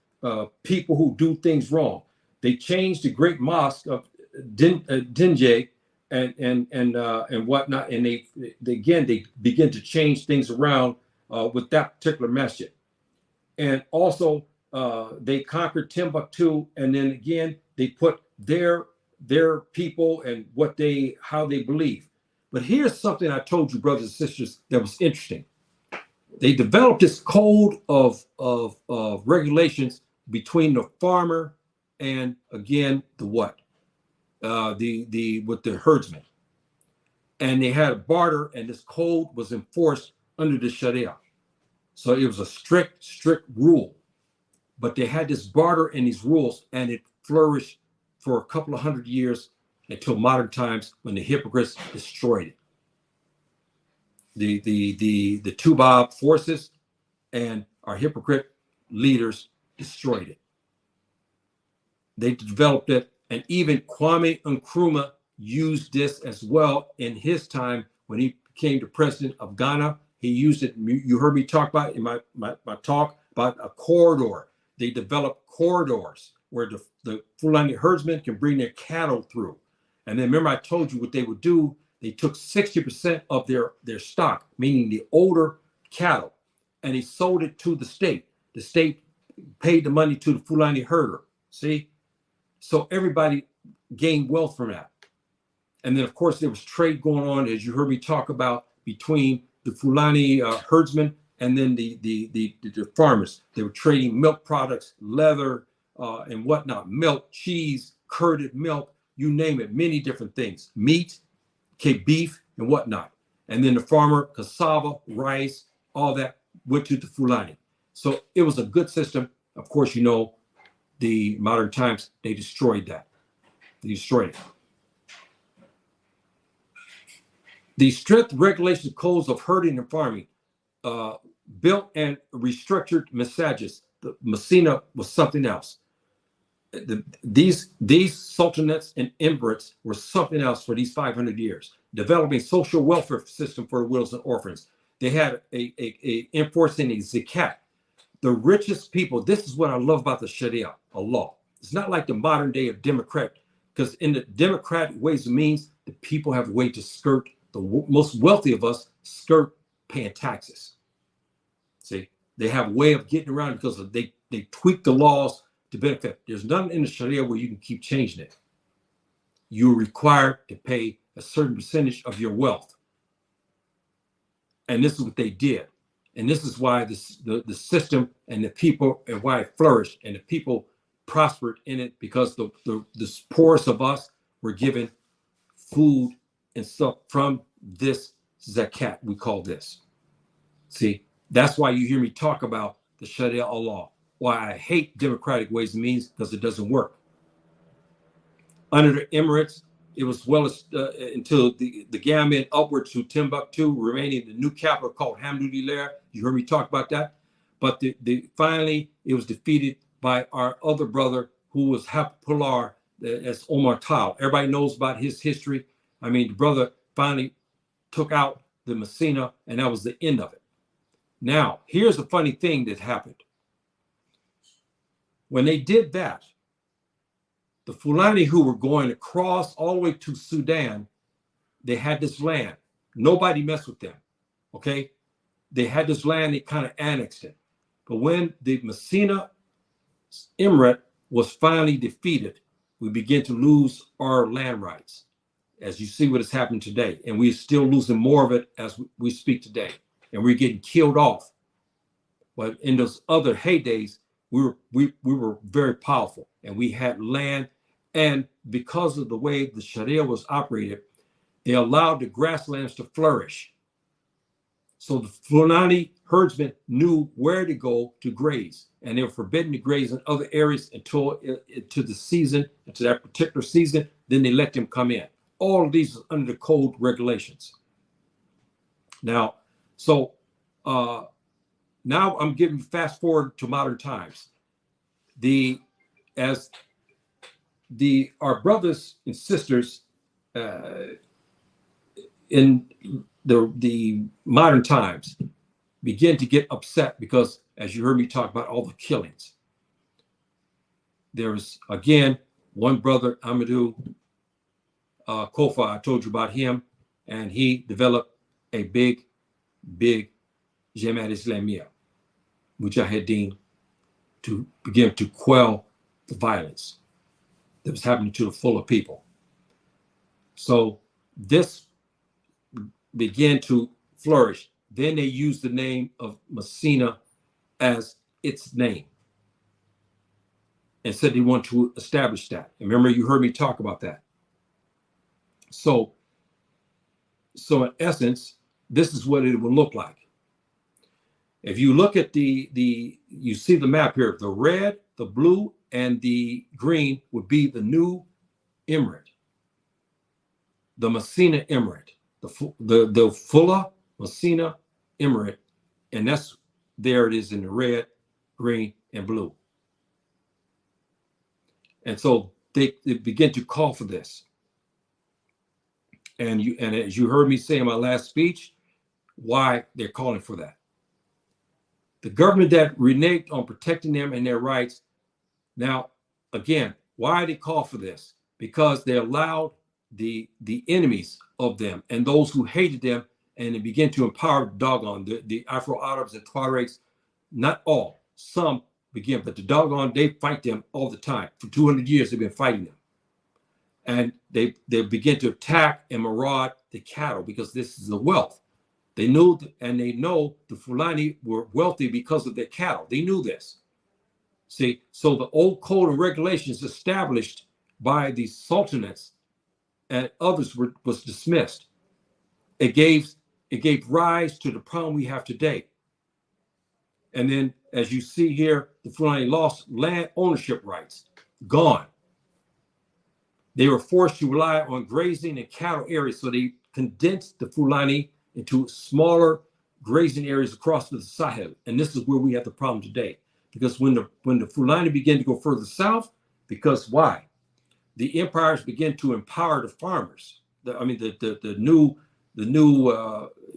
people who do things wrong. They changed the great mosque of Dinje and whatnot, and they begin to change things around with that particular masjid. And also they conquered Timbuktu, and then again they put their people and how they believe. But here's something I told you, brothers and sisters, that was interesting. They developed this code of regulations between the farmer and again with the herdsman. And they had a barter, and this code was enforced under the Sharia. So it was a strict rule. But they had this barter and these rules, and it flourished for a couple of hundred years until modern times when the hypocrites destroyed it. The Tubab forces and our hypocrite leaders destroyed it. They developed it, and even Kwame Nkrumah used this as well in his time when he became the president of Ghana. He used it. You heard me talk about it in my talk about a corridor. They developed corridors where the Fulani herdsmen can bring their cattle through. And then remember I told you what they would do. They took 60% of their stock, meaning the older cattle, and he sold it to the state. The state paid the money to the Fulani herder. See? So everybody gained wealth from that. And then, of course, there was trade going on, as you heard me talk about, between the Fulani herdsmen and then the farmers. They were trading milk products, leather, and whatnot, milk, cheese, curded milk, you name it, many different things, meat, beef, and whatnot. And then the farmer, cassava, rice, all that went to the Fulani. So it was a good system. Of course, you know, the modern times, they destroyed that. They destroyed it. The strict regulations, codes of herding and farming, built and restructured masajids. The Masina was something else. These Sultanates and Emirates were something else for these 500 years, developing social welfare system for widows and orphans. They had enforcing a zakat. The richest people, this is what I love about the Sharia, a law. It's not like the modern day of Democrat, because in the democratic ways and means, the people have a way to skirt, the most wealthy of us skirt paying taxes. See, they have a way of getting around it because they tweak the laws to benefit. There's nothing in the Sharia where you can keep changing it. You're required to pay a certain percentage of your wealth. And this is what they did. And this is why the system and the people, and why it flourished and the people prospered in it, because the poorest of us were given food and stuff from this zakat, we call this. See, that's why you hear me talk about the Sharia law. Why I hate democratic ways and means, because it doesn't work. Under the Emirates, it was well as until the Gambia upward to Timbuktu, remaining the new capital called Hamdulillah. You heard me talk about that. But finally, it was defeated by our other brother, who was Hapolar, as Omar Tal. Everybody knows about his history. I mean, the brother finally took out the Masina, and that was the end of it. Now, here's the funny thing that happened. When they did that, the Fulani who were going across all the way to Sudan, they had this land. Nobody messed with them, okay? They had this land, they kind of annexed it. But when the Masina Emirate was finally defeated, we began to lose our land rights, as you see what has happened today. And we're still losing more of it as we speak today. And we're getting killed off. But in those other heydays, we were very powerful, and we had land. And because of the way the Sharia was operated, they allowed the grasslands to flourish. So the Fulani herdsmen knew where to go to graze, and they were forbidden to graze in other areas until to the season, to that particular season. Then they let them come in. All of these are under the code regulations. Now, so now I'm giving fast forward to modern times. Our brothers and sisters in the modern times begin to get upset because, as you heard me talk about, all the killings. There's again one brother, Amadou Kofa. I told you about him, and he developed a big Jamaat Islamiyah, Mujahideen, to begin to quell the violence that was happening to the Fula people. So this began to flourish. Then they used the name of Masina as its name and said they want to establish that. And remember, you heard me talk about that. So in essence, this is what it will look like. If you look at you see the map here, the red, the blue, and the green would be the new Emirate, the Masina Emirate, the Fula Masina Emirate, and there it is in the red, green, and blue. And so they begin to call for this. And as you heard me say in my last speech, why they're calling for that. The government that reneged on protecting them and their rights. Now, again, why they call for this? Because they allowed the enemies of them and those who hated them, and they began to empower doggone the Afro-Arabs and Tuaregs. Not all, some begin, but the doggone, they fight them all the time. For 200 years, they've been fighting them. And they begin to attack and maraud the cattle because this is the wealth. They knew, and they know the Fulani were wealthy because of their cattle. They knew this. See, so the old code and regulations established by the sultanates and others was dismissed. It gave rise to the problem we have today. And then, as you see here, the Fulani lost land ownership rights, gone. They were forced to rely on grazing and cattle areas, so they condensed the Fulani into smaller grazing areas across the Sahel. And this is where we have the problem today. Because when the Fulani began to go further south, because why? The empires began to empower the farmers. The new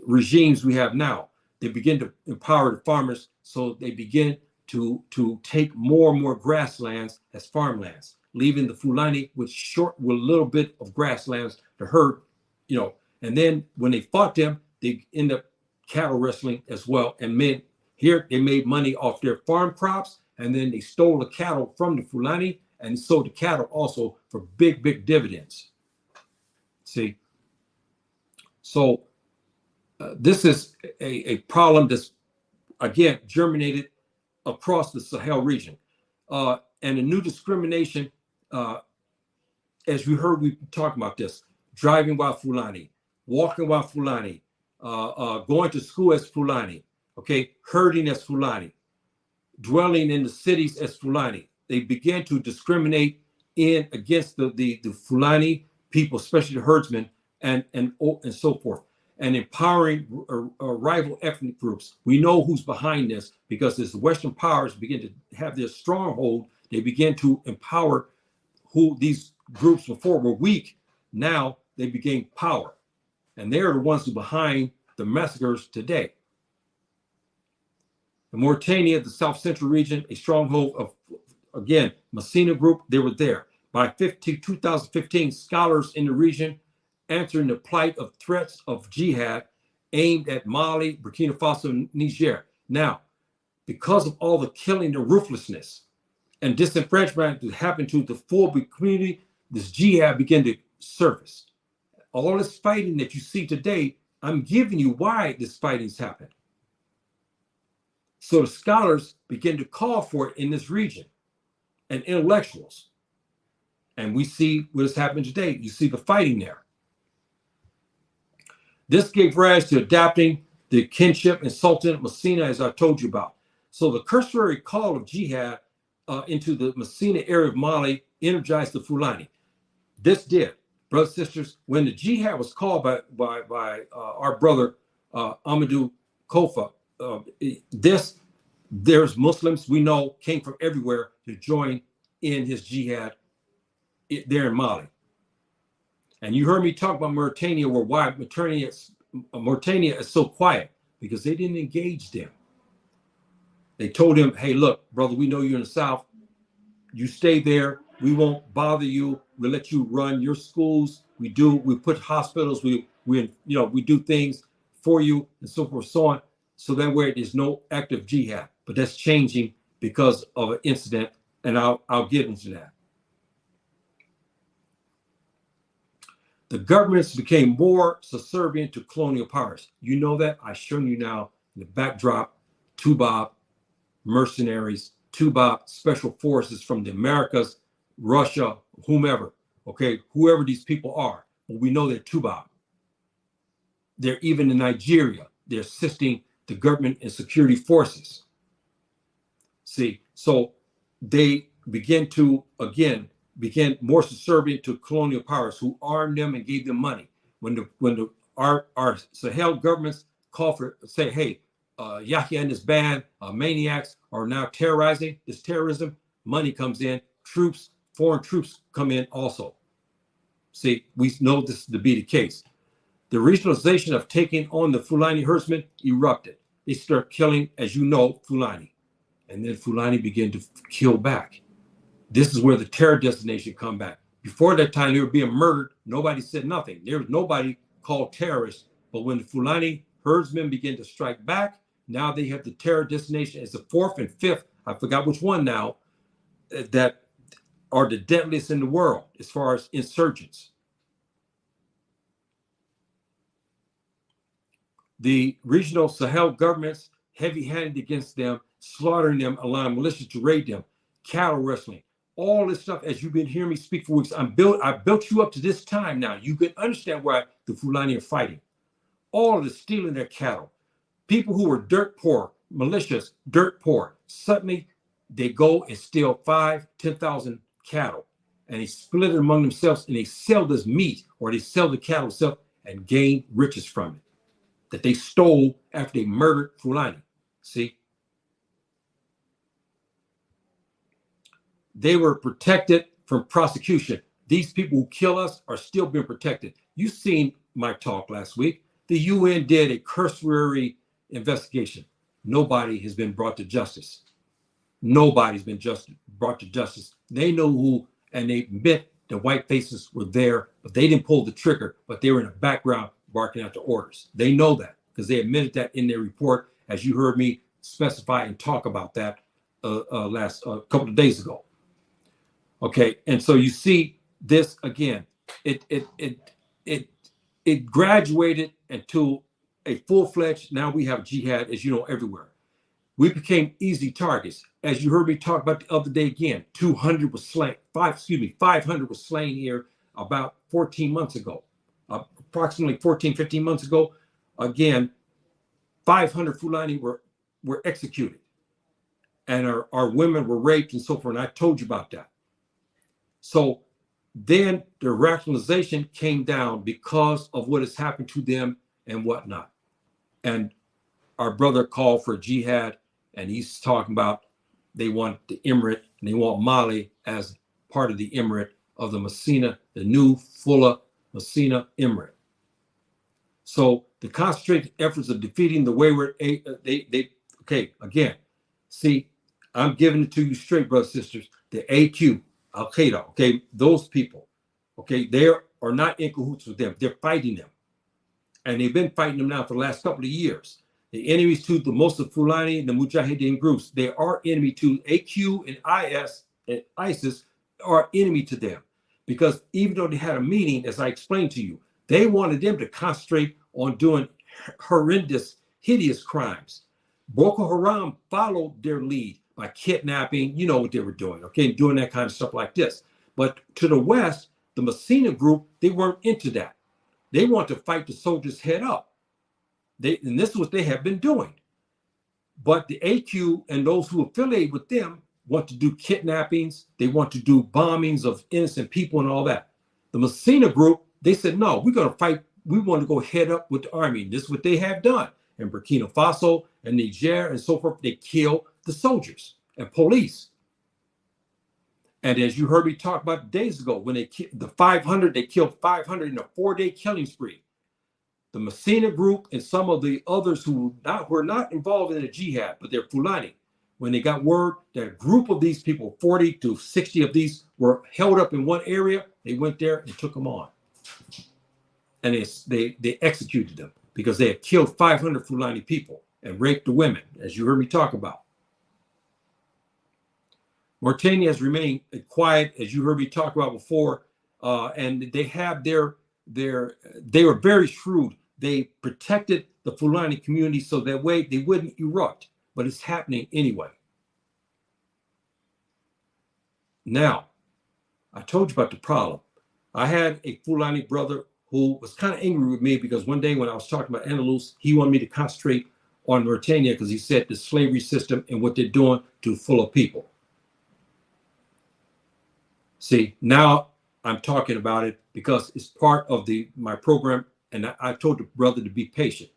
regimes we have now, they begin to empower the farmers, so they begin to take more and more grasslands as farmlands, leaving the Fulani with a little bit of grasslands to herd, And then when they fought them, they end up cattle wrestling as well. And here they made money off their farm crops, and then they stole the cattle from the Fulani and sold the cattle also for big, big dividends. See, so this is a problem that's, again, germinated across the Sahel region. And the new discrimination, as you heard, we've been talking about this, driving while Fulani, walking while Fulani, going to school as Fulani, okay, herding as Fulani, dwelling in the cities as Fulani. They began to discriminate against the Fulani people, especially the herdsmen, and so forth, and empowering rival ethnic groups. We know who's behind this, because as the Western powers begin to have their stronghold, they begin to empower who these groups before were weak. Now they gain power, and they're the ones who are behind the massacres today. In Mauritania, the South Central region, a stronghold of, again, Masina group, they were there. By 2015, scholars in the region answering the plight of threats of jihad aimed at Mali, Burkina Faso, and Niger. Now, because of all the killing, the ruthlessness, and disenfranchisement that happened to the full community, this jihad began to surface. All this fighting that you see today, I'm giving you why this fighting's happened. So the scholars begin to call for it in this region, and intellectuals. And we see what has happened today. You see the fighting there. This gave rise to adapting the kinship and Sultanate Masina, as I told you about. So the cursory call of jihad into the Masina area of Mali energized the Fulani. This did, brothers and sisters, when the jihad was called by our brother Amadou Kofa, there's Muslims we know came from everywhere to join in his jihad there in Mali. And you heard me talk about Mauritania, why Mauritania is so quiet, because they didn't engage them. They told him, hey, look, brother, we know you're in the South. You stay there. We won't bother you. We'll let you run your schools. We put hospitals. We do things for you, and so forth, so on. So that way there's no active jihad. But that's changing because of an incident, and I'll get into that. The governments became more subservient to colonial powers. You know that. I've shown you now in the backdrop, Tubab mercenaries, Tubab special forces from the Americas, Russia, whomever, okay, whoever these people are. But we know they're Tubab. They're even in Nigeria. They're assisting the government and security forces. See, so they begin more subservient to colonial powers who armed them and gave them money. When our Sahel governments call for, say, hey, Yahya and his band, maniacs are now terrorizing, this terrorism, money comes in, foreign troops come in also. See, we know this to be the case. The regionalization of taking on the Fulani herdsmen erupted. They start killing, as you know, Fulani. And then Fulani began to kill back. This is where the terror destination come back. Before that time, they were being murdered. Nobody said nothing. There was nobody called terrorists. But when the Fulani herdsmen began to strike back, now they have the terror destination as the fourth and fifth, I forgot which one now, that are the deadliest in the world as far as insurgents. The regional Sahel governments heavy-handed against them, slaughtering them, allowing militias to raid them, cattle wrestling, all this stuff. As you've been hearing me speak for weeks, I built you up to this time now. You can understand why the Fulani are fighting. All of the stealing their cattle. People who were dirt poor, militias, dirt poor, suddenly they go and steal 5,000-10,000 cattle, and they split it among themselves, and they sell this meat, or they sell the cattle itself and gain riches from it that they stole after they murdered Fulani. See? They were protected from prosecution. These people who kill us are still being protected. You've seen my talk last week. The UN did a cursory investigation. Nobody has been brought to justice. Nobody's been brought to justice. They know who, and they admit the white faces were there, but they didn't pull the trigger, but they were in the background barking out the orders. They know that because they admitted that in their report, as you heard me specify and talk about that last couple of days ago. Okay, and so you see this again. It graduated into a full-fledged. Now we have jihad, as you know, everywhere. We became easy targets. As you heard me talk about the other day again, 200 was slain. 500 was slain here about 14 months ago. Approximately 14, 15 months ago, again, 500 Fulani were executed, and our women were raped and so forth. And I told you about that. So then the rationalization came down because of what has happened to them and whatnot. And our brother called for jihad, and he's talking about they want the Emirate and they want Mali as part of the Emirate of the Masina, the new Fula Masina Emirate. So the concentrated efforts of defeating the wayward, okay, again, see, I'm giving it to you straight, brothers and sisters. The AQ, Al Qaeda, okay, those people, okay, they are not in cahoots with them. They're fighting them. And they've been fighting them now for the last couple of years. The enemies to the most of Fulani and the Mujahideen groups, they are enemy to AQ and IS and ISIS are enemy to them. Because even though they had a meeting, as I explained to you, they wanted them to concentrate on doing horrendous, hideous crimes. Boko Haram followed their lead by kidnapping, you know what they were doing, okay, doing that kind of stuff like this. But to the west, the Masina group, they weren't into that. They want to fight the soldiers head up. And this is what they have been doing. But the AQ and those who affiliate with them want to do kidnappings. They want to do bombings of innocent people and all that. The Masina group, they said, no, we're going to fight. We want to go head up with the army. And this is what they have done. In Burkina Faso and Niger and so forth, they kill the soldiers and police. And as you heard me talk about days ago, when they killed the 500, they killed 500 in a 4-day killing spree. The Masina group and some of the others who were not involved in the jihad, but they're Fulani, when they got word that a group of these people, 40 to 60 of these, were held up in one area, they went there and took them on. And they executed them because they had killed 500 Fulani people and raped the women, as you heard me talk about. Mauritania has remained quiet, as you heard me talk about before, and they have they were very shrewd. They protected the Fulani community so that way they wouldn't erupt, but it's happening anyway. Now, I told you about the problem. I had a Fulani brother who was kind of angry with me because one day when I was talking about Andalus, he wanted me to concentrate on Mauritania because he said the slavery system and what they're doing to Fula people. See, now I'm talking about it because it's part of my program, and I told the brother to be patient.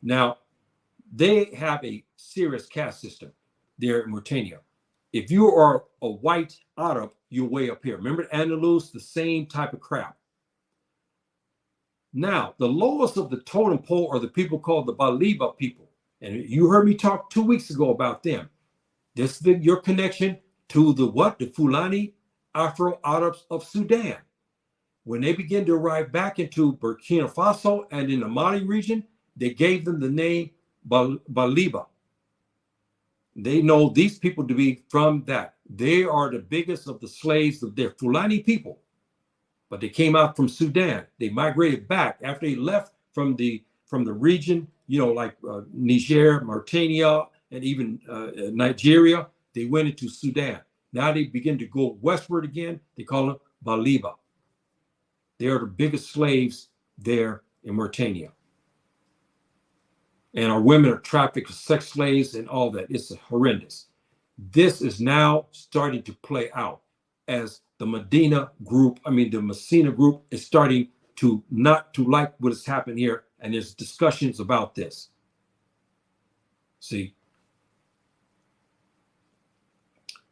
Now, they have a serious caste system there in Mauritania. If you are a white Arab, you're way up here. Remember Andalus, the same type of crap. Now, the lowest of the totem pole are the people called the Baliba people. And you heard me talk 2 weeks ago about them. This is your connection to the what? The Fulani Afro-Arabs of Sudan. When they began to arrive back into Burkina Faso and in the Mali region, they gave them the name Baliba. They know these people to be from that. They are the biggest of the slaves of their Fulani people. But they came out from Sudan. They migrated back after they left from the region, like Niger, Mauritania, and even Nigeria. They went into Sudan. Now they begin to go westward again. They call them Baliba. They are the biggest slaves there in Mauritania. And our women are trafficked as sex slaves and all that. It's horrendous. This is now starting to play out as the Masina group is starting to not to like what has happened here. And there's discussions about this. See,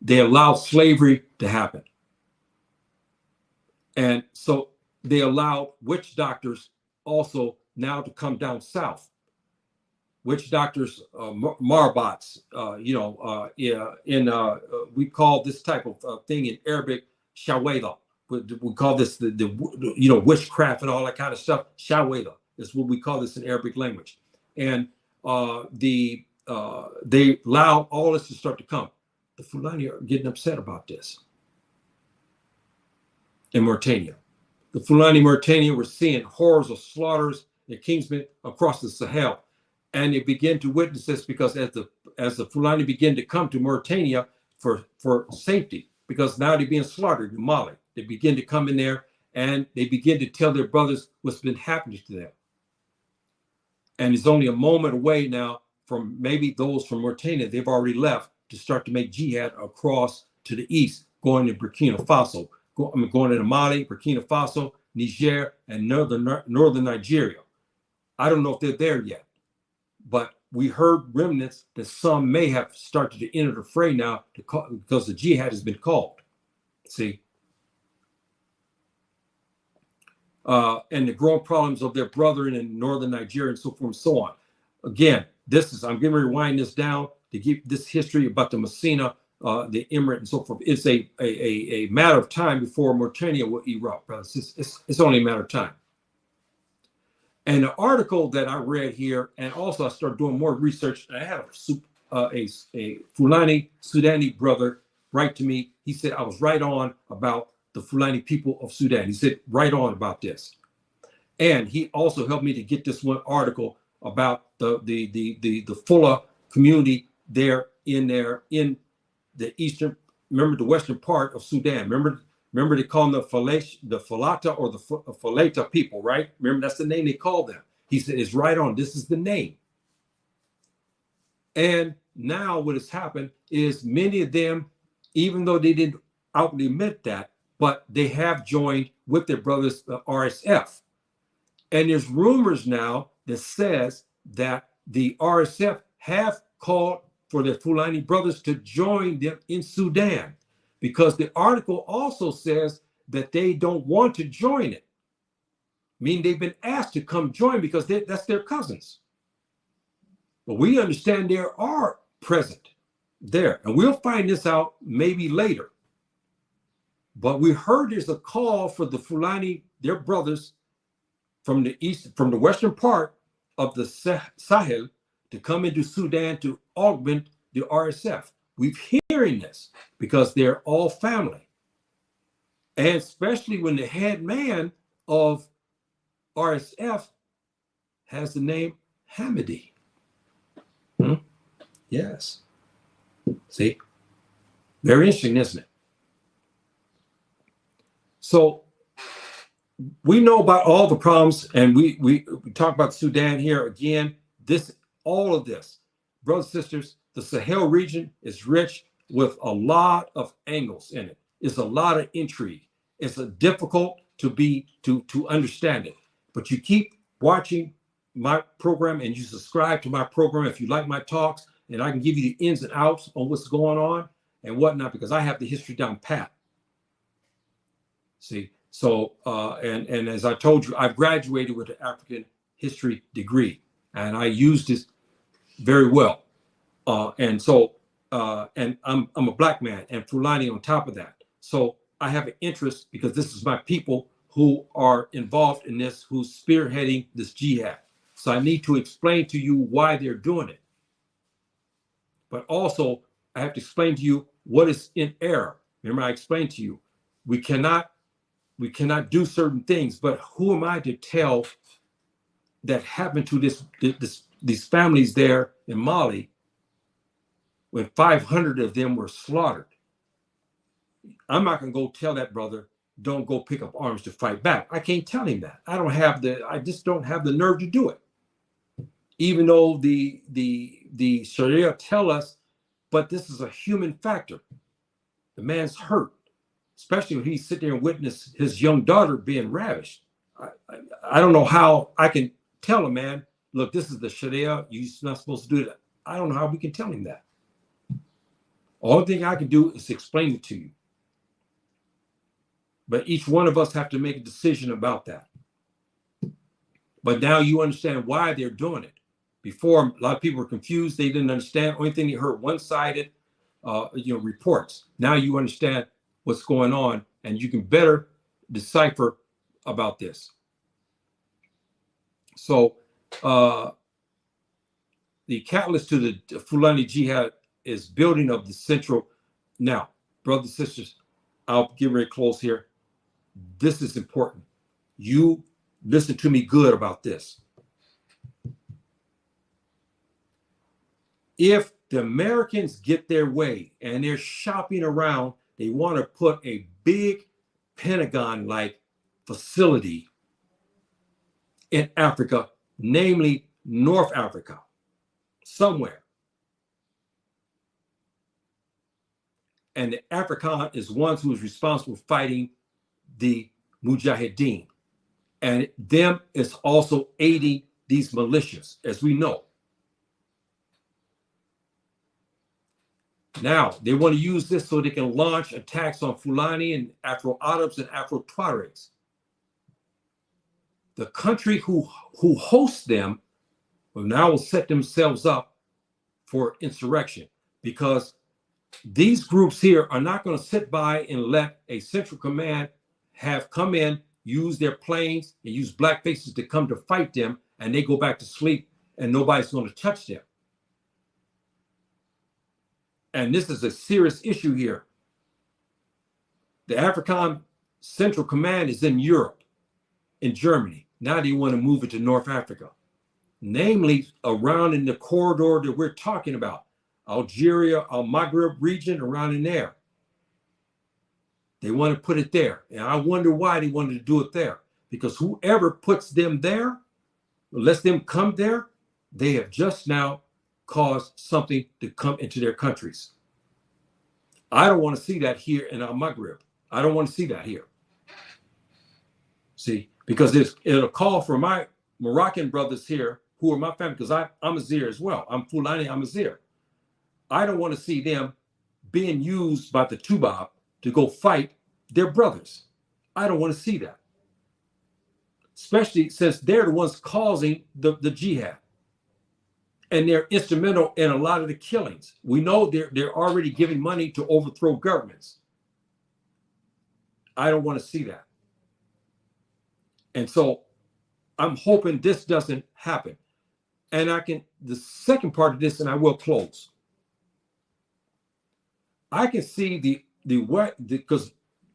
they allowed slavery to happen. And so they allowed witch doctors also now to come down south. Witch doctors, marbots, we call this type of thing in Arabic, shaweda. We call this the witchcraft and all that kind of stuff. Shaweda is what we call this in Arabic language. And they allowed all this to start to come. The Fulani are getting upset about this in Mauritania. The Fulani Mauritania were seeing horrors of slaughters and kingsmen across the Sahel. And they begin to witness this because as the Fulani begin to come to Mauritania for safety, because now they're being slaughtered in Mali. They begin to come in there and they begin to tell their brothers what's been happening to them. And it's only a moment away now from maybe those from Mauritania, they've already left to start to make jihad across to the east, going to Burkina Faso, going into Mali, Burkina Faso, Niger, and northern Nigeria. I don't know if they're there yet. But we heard remnants that some may have started to enter the fray now because the jihad has been called. See? And the growing problems of their brethren in northern Nigeria and so forth and so on. Again, I'm going to rewind this down to give this history about the Masina, the Emirate and so forth. It's a matter of time before Mauritania will erupt, brothers. It's only a matter of time. And the article that I read here, and also I started doing more research, and I had a Fulani Sudani brother write to me. He said I was right on about the Fulani people of Sudan. He said right on about this. And he also helped me to get this one article about the Fula community there in the eastern, remember the western part of Sudan. Remember they call them the Fulata or the Fulata people, right? Remember that's the name they call them. He said, it's right on. This is the name. And now what has happened is many of them, even though they didn't outwardly admit that, but they have joined with their brothers, the RSF. And there's rumors now that says that the RSF have called for their Fulani brothers to join them in Sudan, because the article also says that they don't want to join it. Meaning they've been asked to come join because that's their cousins. But we understand they are present there. And we'll find this out maybe later. But we heard there's a call for the Fulani, their brothers from the east, from the western part of the Sahel, to come into Sudan to augment the RSF. We're hearing this because they're all family. And especially when the head man of RSF has the name Hamidi. Yes. See? Very interesting, isn't it? So we know about all the problems, and we talk about Sudan here again. This all of this. Brothers and sisters, the Sahel region is rich with a lot of angles in it. It's a lot of intrigue. It's difficult to understand it. But you keep watching my program and you subscribe to my program if you like my talks, and I can give you the ins and outs on what's going on and whatnot, because I have the history down pat. See, so and as I told you, I've graduated with an African history degree, and I used it very well. And I'm a black man, and Fulani on top of that. So I have an interest because this is my people who are involved in this, who's spearheading this jihad. So I need to explain to you why they're doing it. But also, I have to explain to you what is in error. Remember, I explained to you, we cannot do certain things, but who am I to tell that happened to these families there in Mali when 500 of them were slaughtered? I'm not going to go tell that brother, don't go pick up arms to fight back. I can't tell him that. I just don't have the nerve to do it. Even though the Sharia tell us, but this is a human factor. The man's hurt, especially when he's sitting there and witness his young daughter being ravished. I don't know how I can tell a man, look, this is the Sharia, you're not supposed to do that. I don't know how we can tell him that. Only thing I can do is explain it to you. But each one of us have to make a decision about that. But now you understand why they're doing it. Before, a lot of people were confused. They didn't understand. Only thing they heard one-sided, reports. Now you understand what's going on, and you can better decipher about this. So the catalyst to the Fulani Jihad is building of the central. Now, brothers and sisters, I'll get ready to close here. This is important. You listen to me good about this. If the Americans get their way and they're shopping around, they want to put a big Pentagon-like facility in Africa, namely North Africa, somewhere. And the Afrikaan is one who is responsible for fighting the Mujahideen. And them is also aiding these militias, as we know. Now, they want to use this so they can launch attacks on Fulani and Afro-Arabs and Afro-Tuaregs. The country who hosts them will set themselves up for insurrection, because these groups here are not going to sit by and let a central command have come in, use their planes, and use black faces to come to fight them, and they go back to sleep and nobody's going to touch them. And this is a serious issue here. The Afrikaan Central Command is in Europe, in Germany. Now they want to move it to North Africa, namely around in the corridor that we're talking about, Algeria, Al-Maghreb region, around in there. They want to put it there. And I wonder why they wanted to do it there. Because whoever puts them there, lets them come there, they have just now caused something to come into their countries. I don't want to see that here in Al-Maghreb. I don't want to see that here. See, because it'll call for my Moroccan brothers here, who are my family, because I'm Azir as well. I'm Fulani, I'm Azir. I don't want to see them being used by the Tubab to go fight their brothers. I don't want to see that. Especially since they're the ones causing the jihad. And they're instrumental in a lot of the killings. We know they're already giving money to overthrow governments. I don't want to see that. And so I'm hoping this doesn't happen. And the second part of this, and I will close. I can see because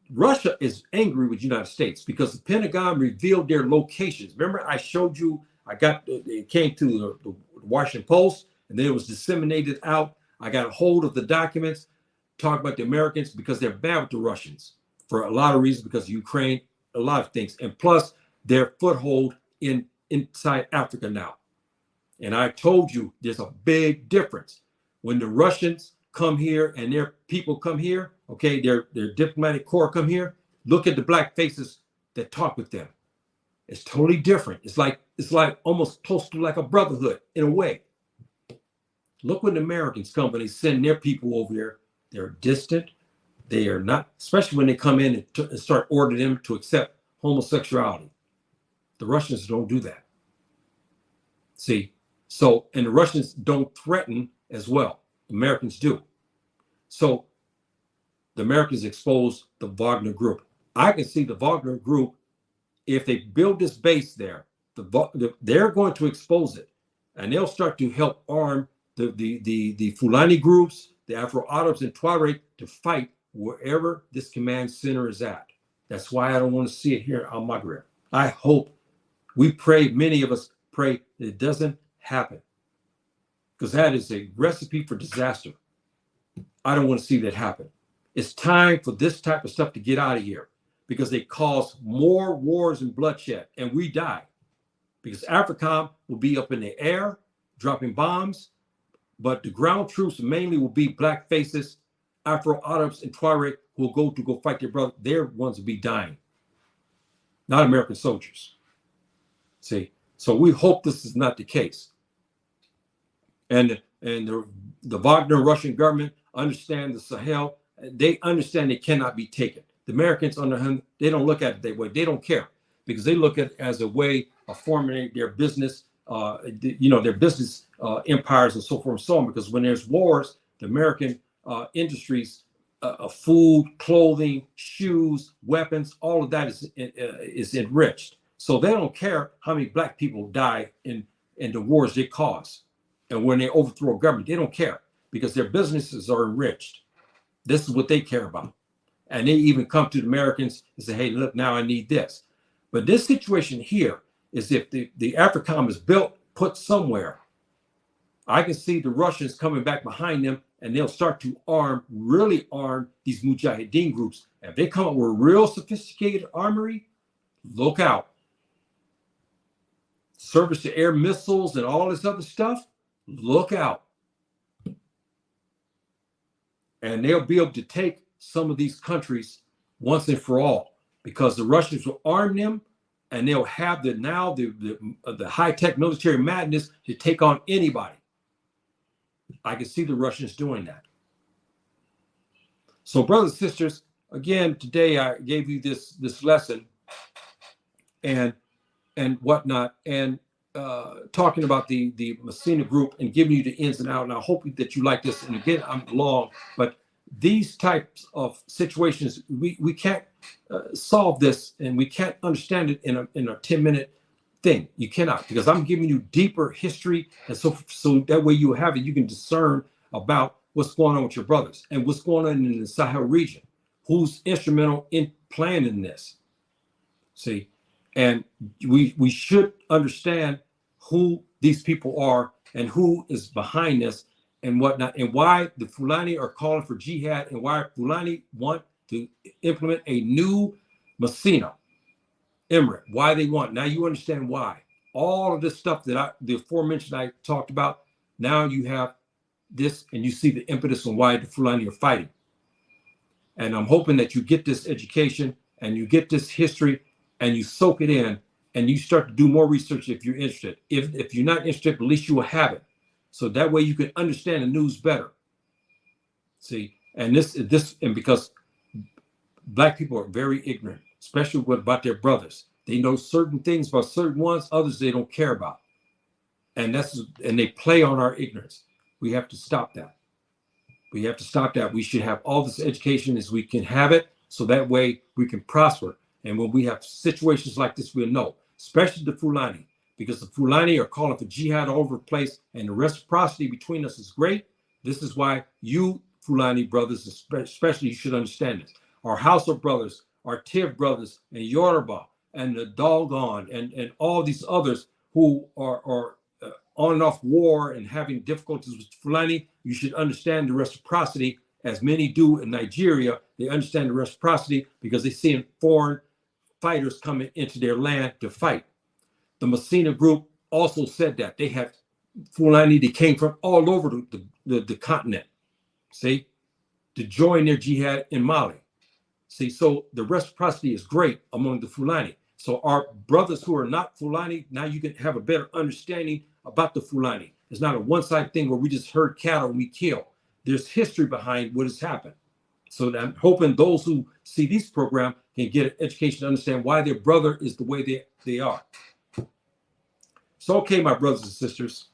Russia is angry with the United States because the Pentagon revealed their locations. Remember, I showed you, it came to the Washington Post, and then it was disseminated out. I got a hold of the documents, talk about the Americans, because they're bad with the Russians for a lot of reasons, because of Ukraine, a lot of things. And plus their foothold inside Africa now. And I told you there's a big difference. When the Russians come here and their people come here, okay, their diplomatic corps come here, look at the black faces that talk with them. It's totally different. It's like almost close to like a brotherhood in a way. Look when the Americans come, when they send their people over there, they're distant. They are not, especially when they come in and start ordering them to accept homosexuality. The Russians don't do that. See, so, and the Russians don't threaten as well. The Americans do. So the Americans expose the Wagner group. I can see the Wagner group, if they build this base there, they're going to expose it, and they'll start to help arm the Fulani groups, the Afro-Arabs and Tuareg to fight wherever this command center is at. That's why I don't want to see it here in Al Maghreb. I hope, we pray, many of us pray that it doesn't happen, because that is a recipe for disaster. I don't want to see that happen. It's time for this type of stuff to get out of here, because they cause more wars and bloodshed, and we die. Because AFRICOM will be up in the air, dropping bombs, but the ground troops mainly will be black faces, Afro-Arabs and Tuareg, who will go fight their brother. Their ones will be dying, not American soldiers. See, so we hope this is not the case. And the Wagner Russian government understand the Sahel. They understand it cannot be taken. The Americans, on the hand, they don't look at it that way. They don't care, because they look at it as a way of forming their business, their business empires and so forth and so on. Because when there's wars, the American industries, food, clothing, shoes, weapons, all of that is enriched. So they don't care how many black people die in the wars they cause. And when they overthrow a government, they don't care, because their businesses are enriched. This is what they care about. And they even come to the Americans and say, hey, look, now I need this. But this situation here is, if the AFRICOM is built, put somewhere, I can see the Russians coming back behind them, and they'll start to really arm these Mujahideen groups. And if they come up with a real sophisticated armory, look out. Surface to air missiles and all this other stuff, look out. And they'll be able to take some of these countries once and for all, because the Russians will arm them, and they'll have the high-tech military madness to take on anybody. I can see the Russians doing that. So, brothers and sisters, again, today I gave you this lesson and whatnot, and talking about the Masina group and giving you the ins and outs. And I hope that you like this. And again, I'm long, but these types of situations, we can't solve this, and we can't understand it in a 10-minute thing. You cannot, because I'm giving you deeper history, and so that way you have it. You can discern about what's going on with your brothers and what's going on in the Sahel region, who's instrumental in planning this. See, and we should understand who these people are and who is behind this and whatnot, and why the Fulani are calling for jihad, and why Fulani want to implement a new Masina Emirate. Why they want. Now you understand why. All of this stuff that the aforementioned I talked about, now you have this, and you see the impetus on why the Fulani are fighting. And I'm hoping that you get this education, and you get this history, and you soak it in, and you start to do more research if you're interested. If you're not interested, at least you will have it. So that way you can understand the news better. See, and and because black people are very ignorant, especially about their brothers. They know certain things about certain ones, others they don't care about. And they play on our ignorance. We have to stop that. We have to stop that. We should have all this education as we can have it, so that way we can prosper. And when we have situations like this, we'll know, especially the Fulani, because the Fulani are calling for jihad all over the place, and the reciprocity between us is great. This is why you Fulani brothers, especially, you should understand this. Our Hausa brothers, our Tiv brothers, and Yoruba, and the Dogon, and all these others who are on and off war and having difficulties with Fulani, you should understand the reciprocity, as many do in Nigeria. They understand the reciprocity because they see foreign fighters coming into their land to fight. The Masina group also said that. They have Fulani, they came from all over the continent, see, to join their jihad in Mali. See, so the reciprocity is great among the Fulani. So our brothers who are not Fulani, now you can have a better understanding about the Fulani. It's not a one-side thing where we just herd cattle and we kill. There's history behind what has happened. So I'm hoping those who see these programs can get an education to understand why their brother is the way they are. So, okay, my brothers and sisters,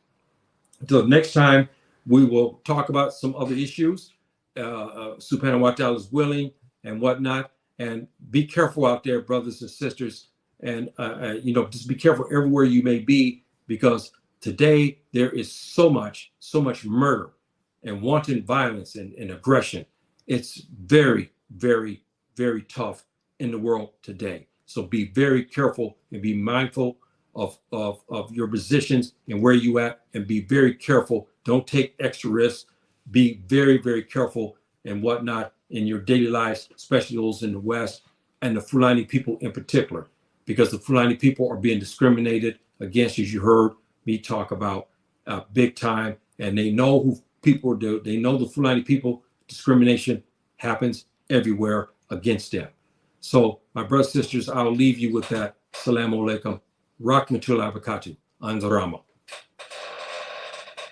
until next time, we will talk about some other issues. Subhanahu wa ta'ala is willing and whatnot. And be careful out there, brothers and sisters. And, just be careful everywhere you may be, because today there is so much murder and wanton violence and aggression. It's very, very, very tough in the world today. So be very careful and be mindful of your positions and where you at, and be very careful. Don't take extra risks. Be very, very careful and whatnot in your daily lives, especially those in the West and the Fulani people in particular, because the Fulani people are being discriminated against, as you heard me talk about, big time. And they know who people do. They know the Fulani people. Discrimination happens everywhere against them. So, my brothers and sisters, I'll leave you with that. Assalamu alaikum. Rahmatullahi wa barakatuh. Anzarama.